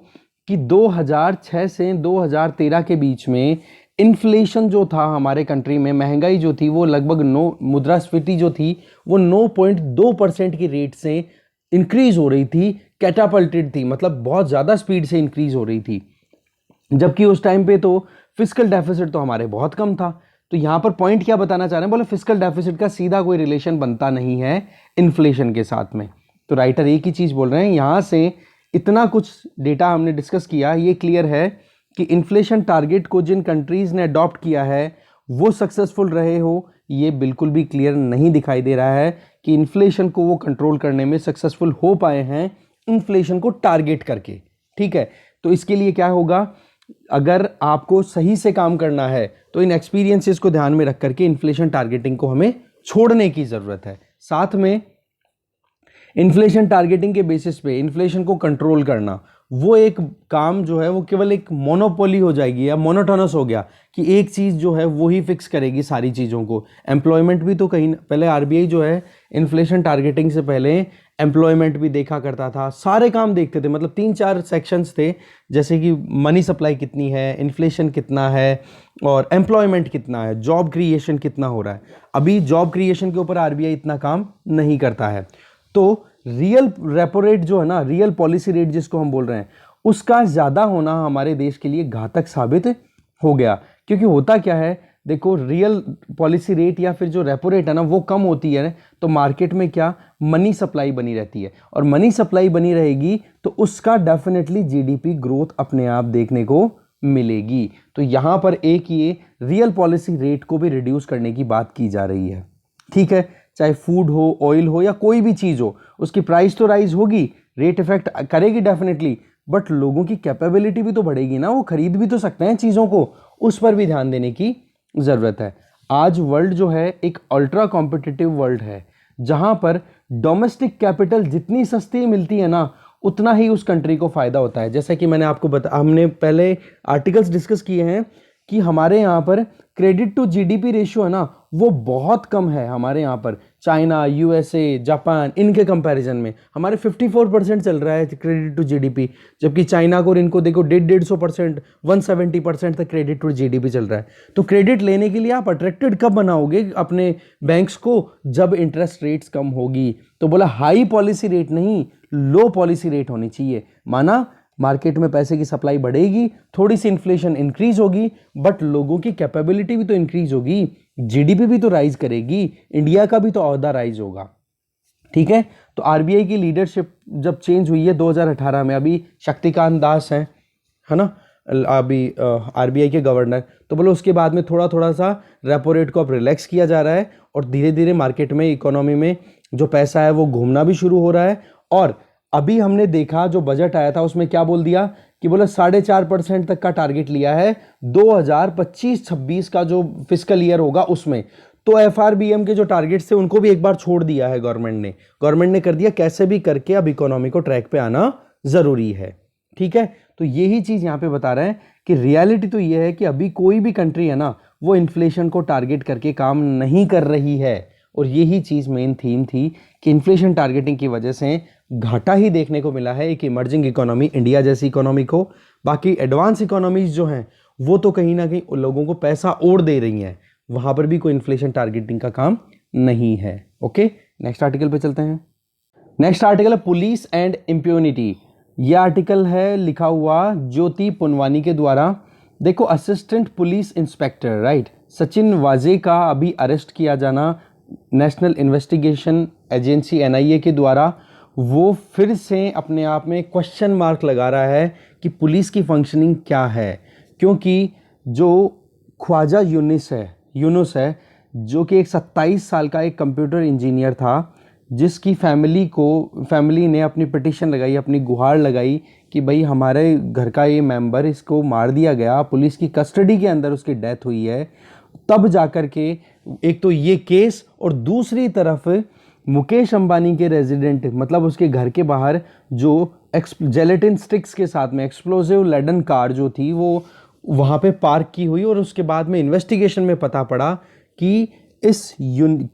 कि 2006 से 2013 के बीच में इन्फ्लेशन जो था हमारे कंट्री में, महंगाई जो थी वो लगभग मुद्रास्फीति जो थी वो 9.2% की रेट से इंक्रीज हो रही थी, कैटापल्टेड थी, मतलब बहुत ज़्यादा स्पीड से इंक्रीज हो रही थी। जबकि उस टाइम पे तो फिस्कल डेफिसिट तो हमारे बहुत कम था। तो यहाँ पर पॉइंट क्या बताना चाह रहे हैं, बोले फिस्कल डेफिसिट का सीधा कोई रिलेशन बनता नहीं है इन्फ्लेशन के साथ में। तो राइटर एक ही चीज़ बोल रहे हैं, यहाँ से इतना कुछ डेटा हमने डिस्कस किया, ये क्लियर है कि इन्फ्लेशन टारगेट को जिन कंट्रीज़ ने अडॉप्ट किया है वो सक्सेसफुल रहे हो, ये बिल्कुल भी क्लियर नहीं दिखाई दे रहा है कि इन्फ्लेशन को वो कंट्रोल करने में सक्सेसफुल हो पाए हैं इन्फ्लेशन को टारगेट करके, ठीक है। तो इसके लिए क्या होगा, अगर आपको सही से काम करना है तो इन एक्सपीरियंसेस को ध्यान में रख करके इन्फ्लेशन टारगेटिंग को हमें छोड़ने की ज़रूरत है। साथ में इन्फ्लेशन टारगेटिंग के बेसिस पे इन्फ्लेशन को कंट्रोल करना वो एक काम जो है वो केवल एक मोनोपोली हो जाएगी या मोनोटोनस हो गया कि एक चीज़ जो है वो ही फिक्स करेगी सारी चीज़ों को। एम्प्लॉयमेंट भी तो कहीं पहले आरबीआई जो है इन्फ्लेशन टारगेटिंग से पहले एम्प्लॉयमेंट भी देखा करता था, सारे काम देखते थे, मतलब 3-4 सेक्शंस थे, जैसे कि मनी सप्लाई कितनी है, इन्फ्लेशन कितना है और एम्प्लॉयमेंट कितना है, जॉब क्रिएशन कितना हो रहा है। अभी जॉब क्रिएशन के ऊपर आरबीआई इतना काम नहीं करता है। तो रियल रेपो रेट जो है ना, रियल पॉलिसी रेट जिसको हम बोल रहे हैं, उसका ज़्यादा होना हमारे देश के लिए घातक साबित हो गया। क्योंकि होता क्या है, देखो रियल पॉलिसी रेट या फिर जो रेपो रेट है ना वो कम होती है तो मार्केट में क्या, मनी सप्लाई बनी रहती है, और मनी सप्लाई बनी रहेगी तो उसका डेफिनेटली जीडीपी ग्रोथ अपने आप देखने को मिलेगी। तो यहाँ पर एक ये रियल पॉलिसी रेट को भी रिड्यूस करने की बात की जा रही है। ठीक है, चाहे फूड हो, ऑयल हो या कोई भी चीज़ हो, उसकी प्राइस तो राइज होगी, रेट इफेक्ट करेगी डेफिनेटली, बट लोगों की कैपेबिलिटी भी तो बढ़ेगी ना, वो खरीद भी तो सकते हैं चीज़ों को, उस पर भी ध्यान देने की ज़रूरत है। आज वर्ल्ड जो है एक अल्ट्रा कॉम्पिटिटिव वर्ल्ड है, जहाँ पर डोमेस्टिक कैपिटल जितनी सस्ती मिलती है ना उतना ही उस कंट्री को फ़ायदा होता है। जैसा कि मैंने आपको हमने पहले आर्टिकल्स डिस्कस किए हैं कि हमारे यहाँ पर क्रेडिट टू जीडीपी रेशियो है ना वो बहुत कम है हमारे यहाँ पर। चाइना, यूएसए, जापान, इनके कंपैरिजन में हमारे 54% चल रहा है क्रेडिट टू जीडीपी, जबकि चाइना को और इनको देखो 150%, 170% तक क्रेडिट टू जीडीपी चल रहा है। तो क्रेडिट लेने के लिए आप अट्रैक्टेड कब बनाओगे अपने बैंक्स को, जब इंटरेस्ट रेट्स कम होगी। तो बोला हाई पॉलिसी रेट नहीं, लो पॉलिसी रेट होनी चाहिए। माना मार्केट में पैसे की सप्लाई बढ़ेगी, थोड़ी सी इन्फ्लेशन इंक्रीज होगी, बट लोगों की कैपेबिलिटी भी तो इंक्रीज होगी, जीडीपी भी तो राइज करेगी, इंडिया का भी तो औहदा राइज होगा। ठीक है, तो आरबीआई की लीडरशिप जब चेंज हुई है 2018 में, अभी शक्तिकांत दास हैं, है ना, अभी आरबीआई के गवर्नर, तो बोलो उसके बाद में थोड़ा थोड़ा सा रेपो रेट को अब रिलैक्स किया जा रहा है और धीरे धीरे मार्केट में, इकोनॉमी में जो पैसा है वो घूमना भी शुरू हो रहा है। और अभी हमने देखा जो बजट आया था उसमें क्या बोल दिया कि बोला 4.5% तक का टारगेट लिया है 2025-26 का जो फिस्कल ईयर होगा उसमें। तो एफआरबीएम के जो टारगेट्स थे उनको भी एक बार छोड़ दिया है गवर्नमेंट ने कर दिया, कैसे भी करके अब इकोनॉमी को ट्रैक पे आना जरूरी है। ठीक है, तो यही चीज यहां पे बता रहे हैं कि रियलिटी तो यह है कि अभी कोई भी कंट्री है ना वो इन्फ्लेशन को टारगेट करके काम नहीं कर रही है, और यही चीज मेन थीम थी कि इन्फ्लेशन टारगेटिंग की वजह से घाटा ही देखने को मिला है एक इमर्जिंग इकोनॉमी इंडिया जैसी इकोनॉमी को। बाकी एडवांस इकोनॉमीज जो हैं वो तो कहीं ना कहीं लोगों को पैसा और दे रही हैं, वहां पर भी कोई इन्फ्लेशन टारगेटिंग का काम नहीं है। ओके, नेक्स्ट आर्टिकल पे चलते हैं। नेक्स्ट आर्टिकल है पुलिस एंड इम्प्यूनिटी। यह आर्टिकल है लिखा हुआ ज्योति पुनवानी के द्वारा। देखो, assistant police inspector right Sachin वाजे का अभी अरेस्ट किया जाना नेशनल इन्वेस्टिगेशन एजेंसी एनआईए के द्वारा, वो फिर से अपने आप में क्वेश्चन मार्क लगा रहा है कि पुलिस की फंक्शनिंग क्या है। क्योंकि जो ख्वाजा यूनुस है जो कि एक 27 साल का एक कंप्यूटर इंजीनियर था, जिसकी फैमिली ने अपनी पिटीशन लगाई, अपनी गुहार लगाई कि भाई हमारे घर का ये मेंबर, इसको मार दिया गया, पुलिस की कस्टडी के अंदर उसकी डेथ हुई है। तब जाकर के एक तो ये केस, और दूसरी तरफ मुकेश अंबानी के रेजिडेंट, मतलब उसके घर के बाहर जो जेलेटिन स्टिक्स के साथ में एक्सप्लोजिव लेडन कार जो थी वो वहाँ पे पार्क की हुई, और उसके बाद में इन्वेस्टिगेशन में पता पड़ा कि इस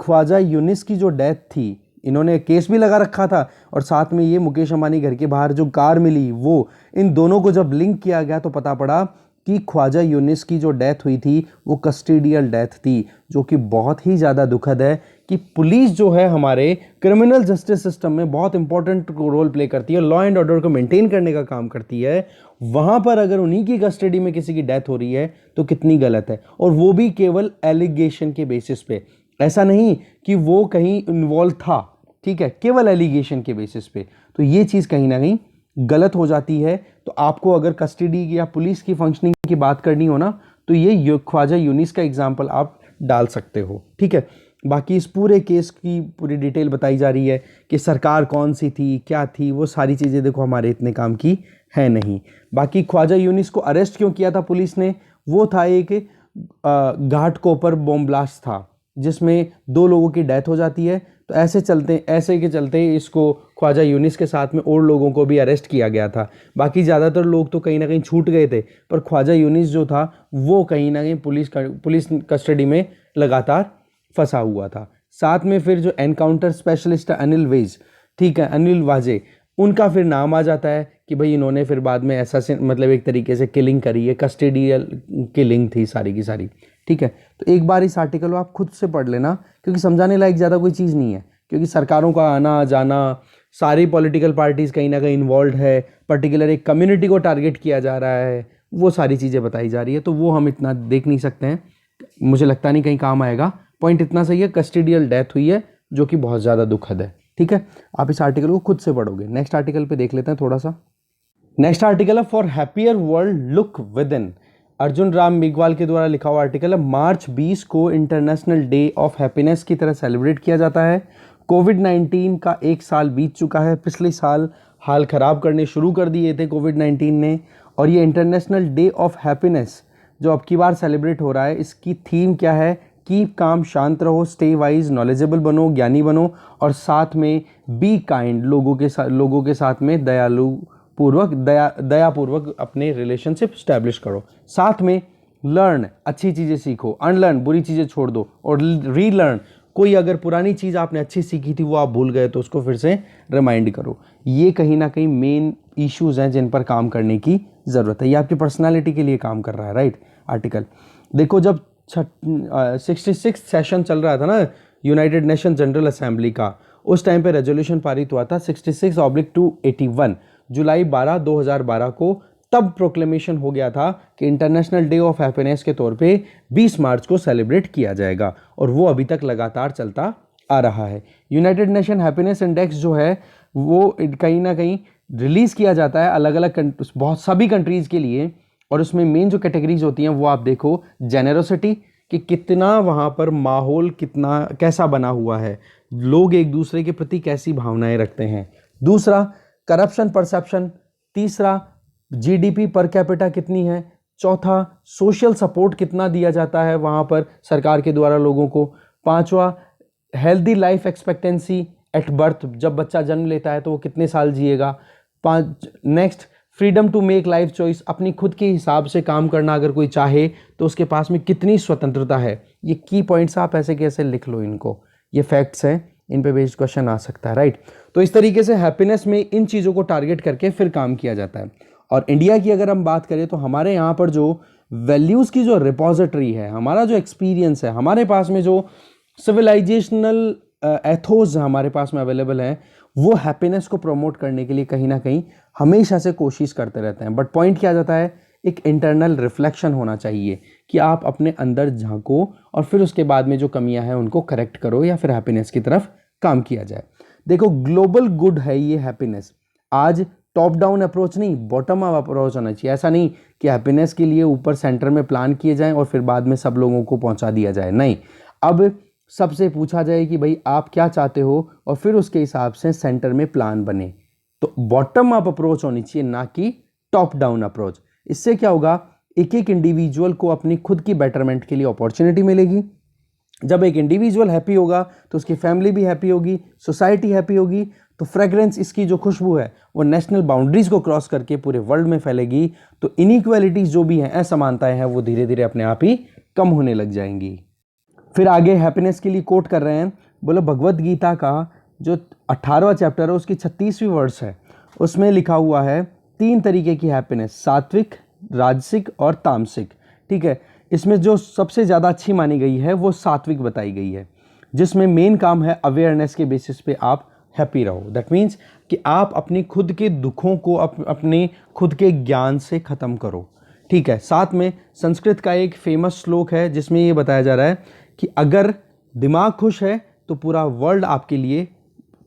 ख्वाजा यूनिस की जो डेथ थी, इन्होंने केस भी लगा रखा था, और साथ में ये मुकेश अंबानी घर के बाहर जो कार मिली वो, इन दोनों को जब लिंक किया गया तो पता पड़ा कि ख्वाजा यूनिस की जो डेथ हुई थी वो कस्टोडियल डेथ थी, जो कि बहुत ही ज़्यादा दुखद है कि पुलिस जो है हमारे क्रिमिनल जस्टिस सिस्टम में बहुत इंपॉर्टेंट रोल प्ले करती है, लॉ एंड ऑर्डर को मेंटेन करने का काम करती है, वहाँ पर अगर उन्हीं की कस्टडी में किसी की डेथ हो रही है तो कितनी गलत है, और वो भी केवल एलिगेशन के बेसिस पे, ऐसा नहीं कि वो कहीं इन्वॉल्व था, ठीक है, केवल एलिगेशन के बेसिस पे। तो ये चीज़ कहीं ना कहीं गलत हो जाती है। तो आपको अगर कस्टडी या पुलिस की फंक्शनिंग की बात करनी हो ना तो ये ख्वाजा यूनिस का एग्जाम्पल आप डाल सकते हो। ठीक है, बाकी इस पूरे केस की पूरी डिटेल बताई जा रही है कि सरकार कौन सी थी, क्या थी, वो सारी चीज़ें देखो हमारे इतने काम की है नहीं। बाकी ख्वाजा यूनिस को अरेस्ट क्यों किया था पुलिस ने, वो था एक घाटकोपर बॉम्ब ब्लास्ट था जिसमें 2 लोगों की डेथ हो जाती है। तो ऐसे के चलते इसको ख्वाजा यूनिस के साथ में और लोगों को भी अरेस्ट किया गया था। बाकी ज़्यादातर लोग तो कहीं ना कहीं छूट गए थे, पर ख्वाजा यूनिस जो था वो कहीं ना कहीं पुलिस कस्टडी में लगातार फंसा हुआ था। साथ में फिर जो एनकाउंटर स्पेशलिस्ट है अनिल वेज, ठीक है, अनिल वाजे, उनका फिर नाम आ जाता है कि भाई इन्होंने फिर बाद में मतलब एक तरीके से किलिंग करी है, कस्टडियल किलिंग थी सारी की सारी, ठीक है। तो एक बार इस आर्टिकल को आप खुद से पढ़ लेना, क्योंकि समझाने लायक ज़्यादा कोई चीज़ नहीं है, क्योंकि सरकारों का आना जाना, सारी पॉलिटिकल पार्टीज़ कहीं ना कहीं इन्वॉल्व है, पर्टिकुलर एक कम्युनिटी को टारगेट किया जा रहा है, वो सारी चीज़ें बताई जा रही है, तो वो हम इतना देख नहीं सकते हैं, मुझे लगता नहीं कहीं काम आएगा। पॉइंट इतना सही है, कस्टडियल डेथ हुई है जो कि बहुत ज़्यादा दुखद है, ठीक है। आप इस आर्टिकल को खुद से पढ़ोगे। नेक्स्ट आर्टिकल पे देख लेते हैं थोड़ा सा। नेक्स्ट आर्टिकल है for happier world look with in, Arjun Ram Meghwal के द्वारा लिखा हुआ आर्टिकल है। मार्च 20 को इंटरनेशनल डे ऑफ हैप्पीनेस की तरह सेलिब्रेट किया जाता है। कोविड-19 का 1 साल बीत चुका है, पिछले साल हाल ख़राब करने शुरू कर दिए थे कोविड-19 ने, और ये इंटरनेशनल डे ऑफ हैप्पीनेस जो अब की बार सेलिब्रेट हो रहा है, इसकी थीम क्या है? कीप काम, शांत रहो, स्टे वाइज, नॉलेजेबल बनो, ज्ञानी बनो, और साथ में बी काइंड, लोगों के साथ में दयापूर्वक अपने रिलेशनशिप स्टैब्लिश करो। साथ में लर्न, अच्छी चीज़ें सीखो, अनलर्न, बुरी चीज़ें छोड़ दो, और रीलर्न, कोई अगर पुरानी चीज़ आपने अच्छी सीखी थी वो आप भूल गए तो उसको फिर से रिमाइंड करो। ये कहीं ना कहीं मेन इश्यूज़ हैं जिन पर काम करने की ज़रूरत है। ये आपकी पर्सनालिटी के लिए काम कर रहा है, राइट। आर्टिकल देखो, जब 66 सेशन चल रहा था ना यूनाइटेड नेशन जनरल असेंबली का, उस टाइम पे रेजोल्यूशन पारित हुआ था 66/281 जुलाई 12, 2012 को। तब प्रोक्लेमेशन हो गया था कि इंटरनेशनल डे ऑफ हैप्पीनेस के तौर पे 20 मार्च को सेलिब्रेट किया जाएगा, और वो अभी तक लगातार चलता आ रहा है। यूनाइटेड नेशन हैप्पीनेस इंडेक्स जो है वो कहीं ना कहीं रिलीज़ किया जाता है अलग अलग बहुत सभी कंट्रीज़ के लिए, और उसमें मेन जो कैटेगरीज होती हैं वो आप देखो, जेनरोसिटी, कि कितना वहाँ पर माहौल कैसा बना हुआ है, लोग एक दूसरे के प्रति कैसी भावनाएं रखते हैं। दूसरा, करप्शन परसेप्शन। तीसरा, जीडीपी पर कैपिटा कितनी है। चौथा, सोशल सपोर्ट कितना दिया जाता है वहाँ पर सरकार के द्वारा लोगों को। पांचवा, healthy life expectancy at birth, जब बच्चा जन्म लेता है तो वो कितने साल जिएगा। Next, freedom to make life choice, अपनी खुद के हिसाब से काम करना अगर कोई चाहे तो उसके पास में कितनी स्वतंत्रता है। ये की पॉइंट्स आप ऐसे कैसे लिख लो इनको, ये फैक्ट्स हैं, इन पे बेस्ड क्वेश्चन आ सकता है, राइट। तो इस तरीके से हैप्पीनेस में इन चीज़ों को टारगेट करके फिर काम किया जाता है। और इंडिया की अगर हम बात करें तो हमारे यहाँ पर जो वैल्यूज़ की जो रिपोजिटरी है, हमारा जो एक्सपीरियंस है, हमारे पास में जो सिविलाइजेशनल एथोस हमारे पास में अवेलेबल हैं, वो हैप्पीनेस को प्रमोट करने के लिए कहीं ना कहीं हमेशा से कोशिश करते रहते हैं। बट पॉइंट क्या जाता है, एक इंटरनल रिफ्लेक्शन होना चाहिए कि आप अपने अंदर झांको और फिर उसके बाद में जो कमियां हैं उनको करेक्ट करो, या फिर हैप्पीनेस की तरफ काम किया जाए। देखो, ग्लोबल गुड है ये हैप्पीनेस। आज टॉप डाउन अप्रोच नहीं, बॉटम अप अप्रोच होना चाहिए। ऐसा नहीं कि हैप्पीनेस के लिए ऊपर सेंटर में प्लान किए जाएं और फिर बाद में सब लोगों को पहुंचा दिया जाए, नहीं। अब सबसे पूछा जाए कि भाई आप क्या चाहते हो, और फिर उसके हिसाब से सेंटर में प्लान बने। तो बॉटम अप अप्रोच होनी चाहिए, ना कि टॉप डाउन अप्रोच। इससे क्या होगा, एक एक इंडिविजुअल को अपनी खुद की बेटरमेंट के लिए अपॉर्चुनिटी मिलेगी। जब एक इंडिविजुअल हैप्पी होगा तो उसकी फैमिली भी हैप्पी होगी, सोसाइटी हैप्पी होगी, तो फ्रेग्रेंस, इसकी जो खुशबू है वो नेशनल बाउंड्रीज को क्रॉस करके पूरे वर्ल्ड में फैलेगी। तो इनइक्वालिटीज जो भी हैं, असमानताएं हैं, वो धीरे धीरे अपने आप ही कम होने लग जाएंगी। फिर आगे हैप्पीनेस के लिए कोट कर रहे हैं, बोलो भगवत गीता का जो 18वां चैप्टर है उसकी 36वीं वर्स है, उसमें लिखा हुआ है 3 तरीके की हैप्पीनेस, सात्विक, राजसिक और तामसिक, ठीक है। इसमें जो सबसे ज़्यादा अच्छी मानी गई है वो सात्विक बताई गई है, जिसमें मेन काम है अवेयरनेस के बेसिस पे आप हैप्पी रहो। दैट मीन्स कि आप अपनी खुद के दुखों को अपने खुद के ज्ञान से ख़त्म करो, ठीक है। साथ में संस्कृत का एक फेमस श्लोक है जिसमें ये बताया जा रहा है कि अगर दिमाग खुश है तो पूरा वर्ल्ड आपके लिए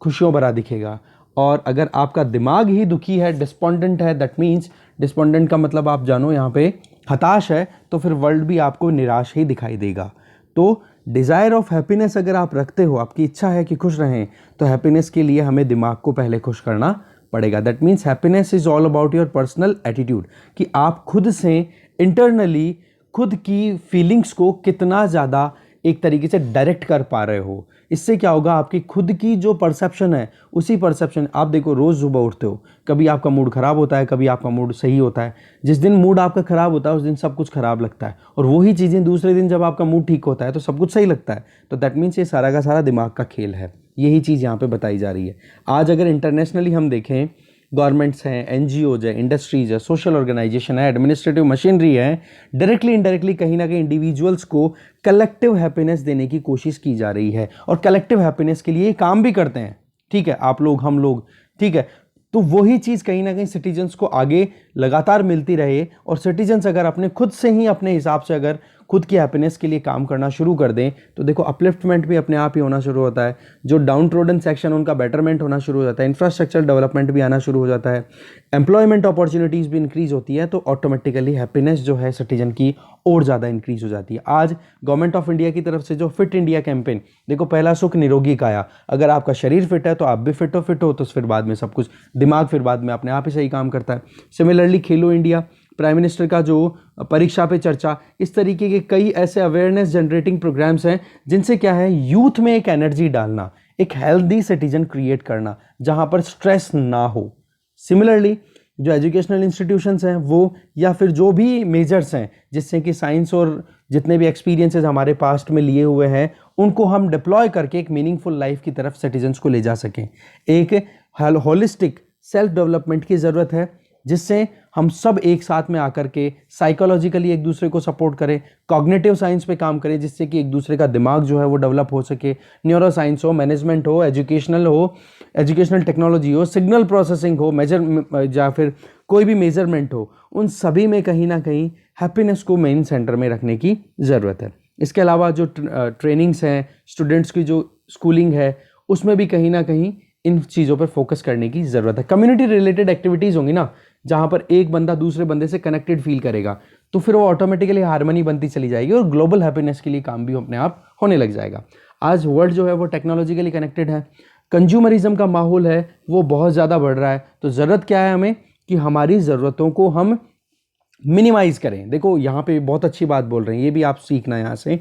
खुशियों भरा दिखेगा, और अगर आपका दिमाग ही दुखी है, डिस्पोंडेंट है, दैट मीन्स डिस्पोंडेंट का मतलब आप जानो यहाँ पे हताश है, तो फिर वर्ल्ड भी आपको निराश ही दिखाई देगा। तो डिज़ायर ऑफ हैप्पीनेस अगर आप रखते हो, आपकी इच्छा है कि खुश रहें, तो हैप्पीनेस के लिए हमें दिमाग को पहले खुश करना पड़ेगा। That means happiness is all about your personal attitude, कि आप खुद से इंटरनली खुद की फीलिंग्स को कितना ज़्यादा एक तरीके से डायरेक्ट कर पा रहे हो। इससे क्या होगा, आपकी खुद की जो परसेप्शन है उसी परसेप्शन, आप देखो रोज़ सुबह उठते हो, कभी आपका मूड ख़राब होता है, कभी आपका मूड सही होता है। जिस दिन मूड आपका ख़राब होता है उस दिन सब कुछ ख़राब लगता है, और वही चीज़ें दूसरे दिन जब आपका मूड ठीक होता है तो सब कुछ सही लगता है। तो दैट मीन्स ये सारा का सारा दिमाग का खेल है, यही चीज़ यहाँ पे बताई जा रही है। आज अगर इंटरनेशनली हम देखें, गवर्नमेंट्स हैं, एनजीओज है, इंडस्ट्रीज है, सोशल ऑर्गेनाइजेशन है, एडमिनिस्ट्रेटिव मशीनरी है, डायरेक्टली इनडायरेक्टली कहीं ना कहीं इंडिविजुअल्स को कलेक्टिव हैप्पीनेस देने की कोशिश की जा रही है, और कलेक्टिव हैप्पीनेस के लिए काम भी करते हैं। ठीक है, आप लोग, हम लोग, ठीक है। तो वही चीज़ कहीं ना कहीं सिटीजन्स को आगे लगातार मिलती रहे, और सिटीजन्स अगर अपने खुद से ही अपने हिसाब से अगर खुद की हैप्पीनेस के लिए काम करना शुरू कर दें तो देखो अपलिफ्टमेंट भी अपने आप ही होना शुरू होता है। जो डाउन ट्रोडन सेक्शन उनका बेटरमेंट होना शुरू हो जाता है, इंफ्रास्ट्रक्चर डेवलपमेंट भी आना शुरू हो जाता है, एम्प्लॉयमेंट अपॉर्चुनिटीज़ भी इंक्रीज होती है, तो ऑटोमेटिकली हैप्पीनेस जो है सिटीजन की और ज़्यादा इंक्रीज हो जाती है। आज गवर्नमेंट ऑफ इंडिया की तरफ से जो फिट इंडिया कैंपेन, देखो पहला सुख निरोगी काया, अगर आपका शरीर फिट है तो आप भी फिट हो तो फिर बाद में सब कुछ, दिमाग फिर बाद में अपने आप ही सही काम करता है। सिमिलरली खेलो इंडिया, प्राइम मिनिस्टर का जो परीक्षा पे चर्चा, इस तरीके के कई ऐसे अवेयरनेस जनरेटिंग प्रोग्राम्स हैं जिनसे क्या है, यूथ में एक एनर्जी डालना, एक हेल्दी सिटीजन क्रिएट करना जहां पर स्ट्रेस ना हो। सिमिलरली जो एजुकेशनल इंस्टीट्यूशंस हैं वो, या फिर जो भी मेजर्स हैं जिससे कि साइंस और जितने भी एक्सपीरियंसेस हमारे पास्ट में लिए हुए हैं उनको हम डिप्लॉय करके एक मीनिंगफुल लाइफ की तरफ सिटीजन्स को ले जा सकें। एक होलिस्टिक सेल्फ डेवलपमेंट की ज़रूरत है जिससे हम सब एक साथ में आकर के साइकोलॉजिकली एक दूसरे को सपोर्ट करें, कॉग्निटिव साइंस पे काम करें जिससे कि एक दूसरे का दिमाग जो है वो डेवलप हो सके, न्यूरो साइंस हो, मैनेजमेंट हो, एजुकेशनल टेक्नोलॉजी हो, सिग्नल प्रोसेसिंग हो, मेजर या फिर कोई भी मेजरमेंट हो, उन सभी में कहीं ना कहीं हैप्पीनेस को मेन सेंटर में रखने की ज़रूरत है। इसके अलावा जो ट्रेनिंग्स हैं, स्टूडेंट्स की जो स्कूलिंग है, उसमें भी कहीं ना कहीं इन चीज़ों पर फोकस करने की ज़रूरत है। कम्युनिटी रिलेटेड एक्टिविटीज़ होंगी ना, जहाँ पर एक बंदा दूसरे बंदे से कनेक्टेड फील करेगा, तो फिर वो ऑटोमेटिकली हार्मनी बनती चली जाएगी और ग्लोबल हैप्पीनेस के लिए काम भी अपने आप होने लग जाएगा। आज वर्ल्ड जो है वो टेक्नोलॉजिकली कनेक्टेड है, कंज्यूमरिज्म का माहौल है वो बहुत ज़्यादा बढ़ रहा है, तो ज़रूरत क्या है हमें कि हमारी ज़रूरतों को हम मिनिमाइज़ करें। देखो यहाँ पे बहुत अच्छी बात बोल रहे हैं, ये भी आप सीखना यहाँ से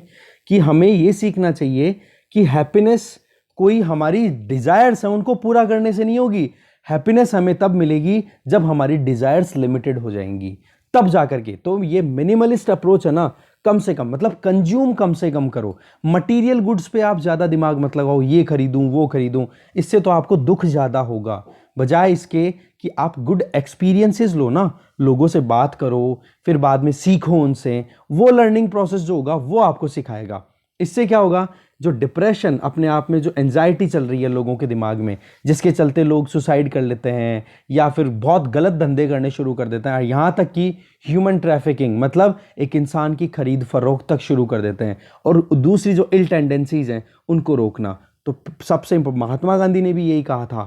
कि हमें ये सीखना चाहिए कि हैप्पीनेस कोई हमारी डिज़ायर्स हैं उनको पूरा करने से नहीं होगी। हैप्पीनेस हमें तब मिलेगी जब हमारी डिज़ायर्स लिमिटेड हो जाएंगी, तब जा करके। तो ये मिनिमलिस्ट अप्रोच है ना, कम से कम मतलब कंज्यूम कम से कम करो, मटेरियल गुड्स पे आप ज़्यादा दिमाग मत लगाओ, ये खरीदूं वो खरीदूं, इससे तो आपको दुख ज़्यादा होगा। बजाय इसके कि आप गुड एक्सपीरियंसेस लो ना, लोगों से बात करो, फिर बाद में सीखो उनसे, वो लर्निंग प्रोसेस जो होगा वो आपको सिखाएगा। इससे क्या होगा, जो डिप्रेशन अपने आप में जो एंजाइटी चल रही है लोगों के दिमाग में, जिसके चलते लोग सुसाइड कर लेते हैं या फिर बहुत गलत धंधे करने शुरू कर देते हैं, यहाँ तक कि ह्यूमन ट्रैफिकिंग मतलब एक इंसान की खरीद फरोख्त तक शुरू कर देते हैं, और दूसरी जो इल टेंडेंसीज हैं उनको रोकना। तो सबसे महात्मा गांधी ने भी यही कहा था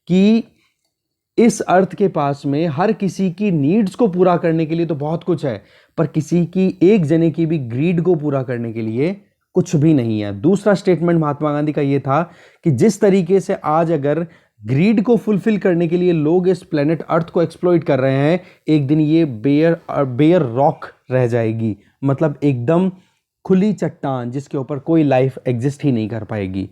कि इस अर्थ के पास में हर किसी की नीड्स को पूरा करने के लिए तो बहुत कुछ है, पर किसी की एक जने की भी ग्रीड को पूरा करने के लिए कुछ भी नहीं है। दूसरा स्टेटमेंट महात्मा गांधी का ये था कि जिस तरीके से आज अगर ग्रीड को फुलफिल करने के लिए लोग इस प्लेनेट अर्थ को एक्सप्लॉइट कर रहे हैं, एक दिन ये बेयर रॉक रह जाएगी, मतलब एकदम खुली चट्टान जिसके ऊपर कोई लाइफ एग्जिस्ट ही नहीं कर पाएगी।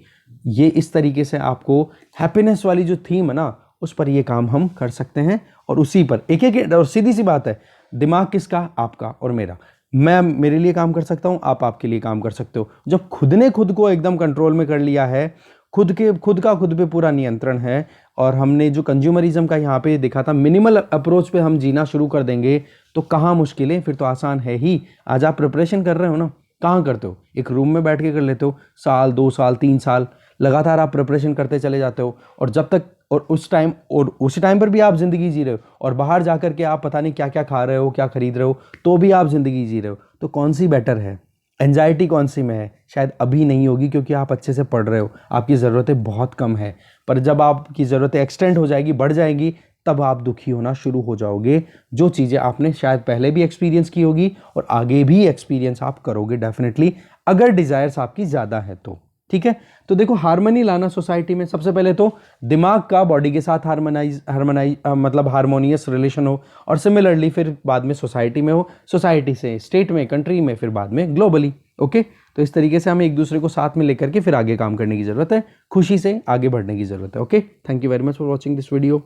ये इस तरीके से आपको हैप्पीनेस वाली जो थीम है ना, उस पर ये काम हम कर सकते हैं, और उसी पर एक एक, और सीधी सी बात है, दिमाग किसका, आपका और मेरा। मैं मेरे लिए काम कर सकता हूं, आप आपके लिए काम कर सकते हो। जब खुद ने खुद को एकदम कंट्रोल में कर लिया है, खुद पे पूरा नियंत्रण है, और हमने जो कंज्यूमरिज्म का यहाँ पे देखा था, मिनिमल अप्रोच पे हम जीना शुरू कर देंगे, तो कहाँ मुश्किलें, फिर तो आसान है ही। आज आप प्रिपरेशन कर रहे हो ना, कहाँ करते हो, एक रूम में बैठ के कर लेते हो, साल 2 साल 3 साल लगातार आप प्रिपरेशन करते चले जाते हो, और जब तक और उसी टाइम पर भी आप ज़िंदगी जी रहे हो, और बाहर जाकर के आप पता नहीं क्या क्या खा रहे हो, क्या खरीद रहे हो, तो भी आप ज़िंदगी जी रहे हो। तो कौन सी बेटर है, एंजाइटी कौन सी में है? शायद अभी नहीं होगी क्योंकि आप अच्छे से पढ़ रहे हो, आपकी ज़रूरतें बहुत कम है, पर जब आपकी ज़रूरतें एक्सटेंड हो जाएगी, बढ़ जाएगी, तब आप दुखी होना शुरू हो जाओगे। जो चीज़ें आपने शायद पहले भी एक्सपीरियंस की होगी और आगे भी एक्सपीरियंस आप करोगे डेफिनेटली, अगर डिज़ायर्स आपकी ज़्यादा है तो। ठीक है, तो देखो हार्मनी लाना सोसाइटी में, सबसे पहले तो दिमाग का बॉडी के साथ मतलब हार्मोनियस रिलेशन हो, और सिमिलरली फिर बाद में सोसाइटी में हो, सोसाइटी से स्टेट में, कंट्री में, फिर बाद में ग्लोबली। ओके तो इस तरीके से हमें एक दूसरे को साथ में लेकर के फिर आगे काम करने की ज़रूरत है, खुशी से आगे बढ़ने की ज़रूरत है। Okay, thank you very much for watching this video.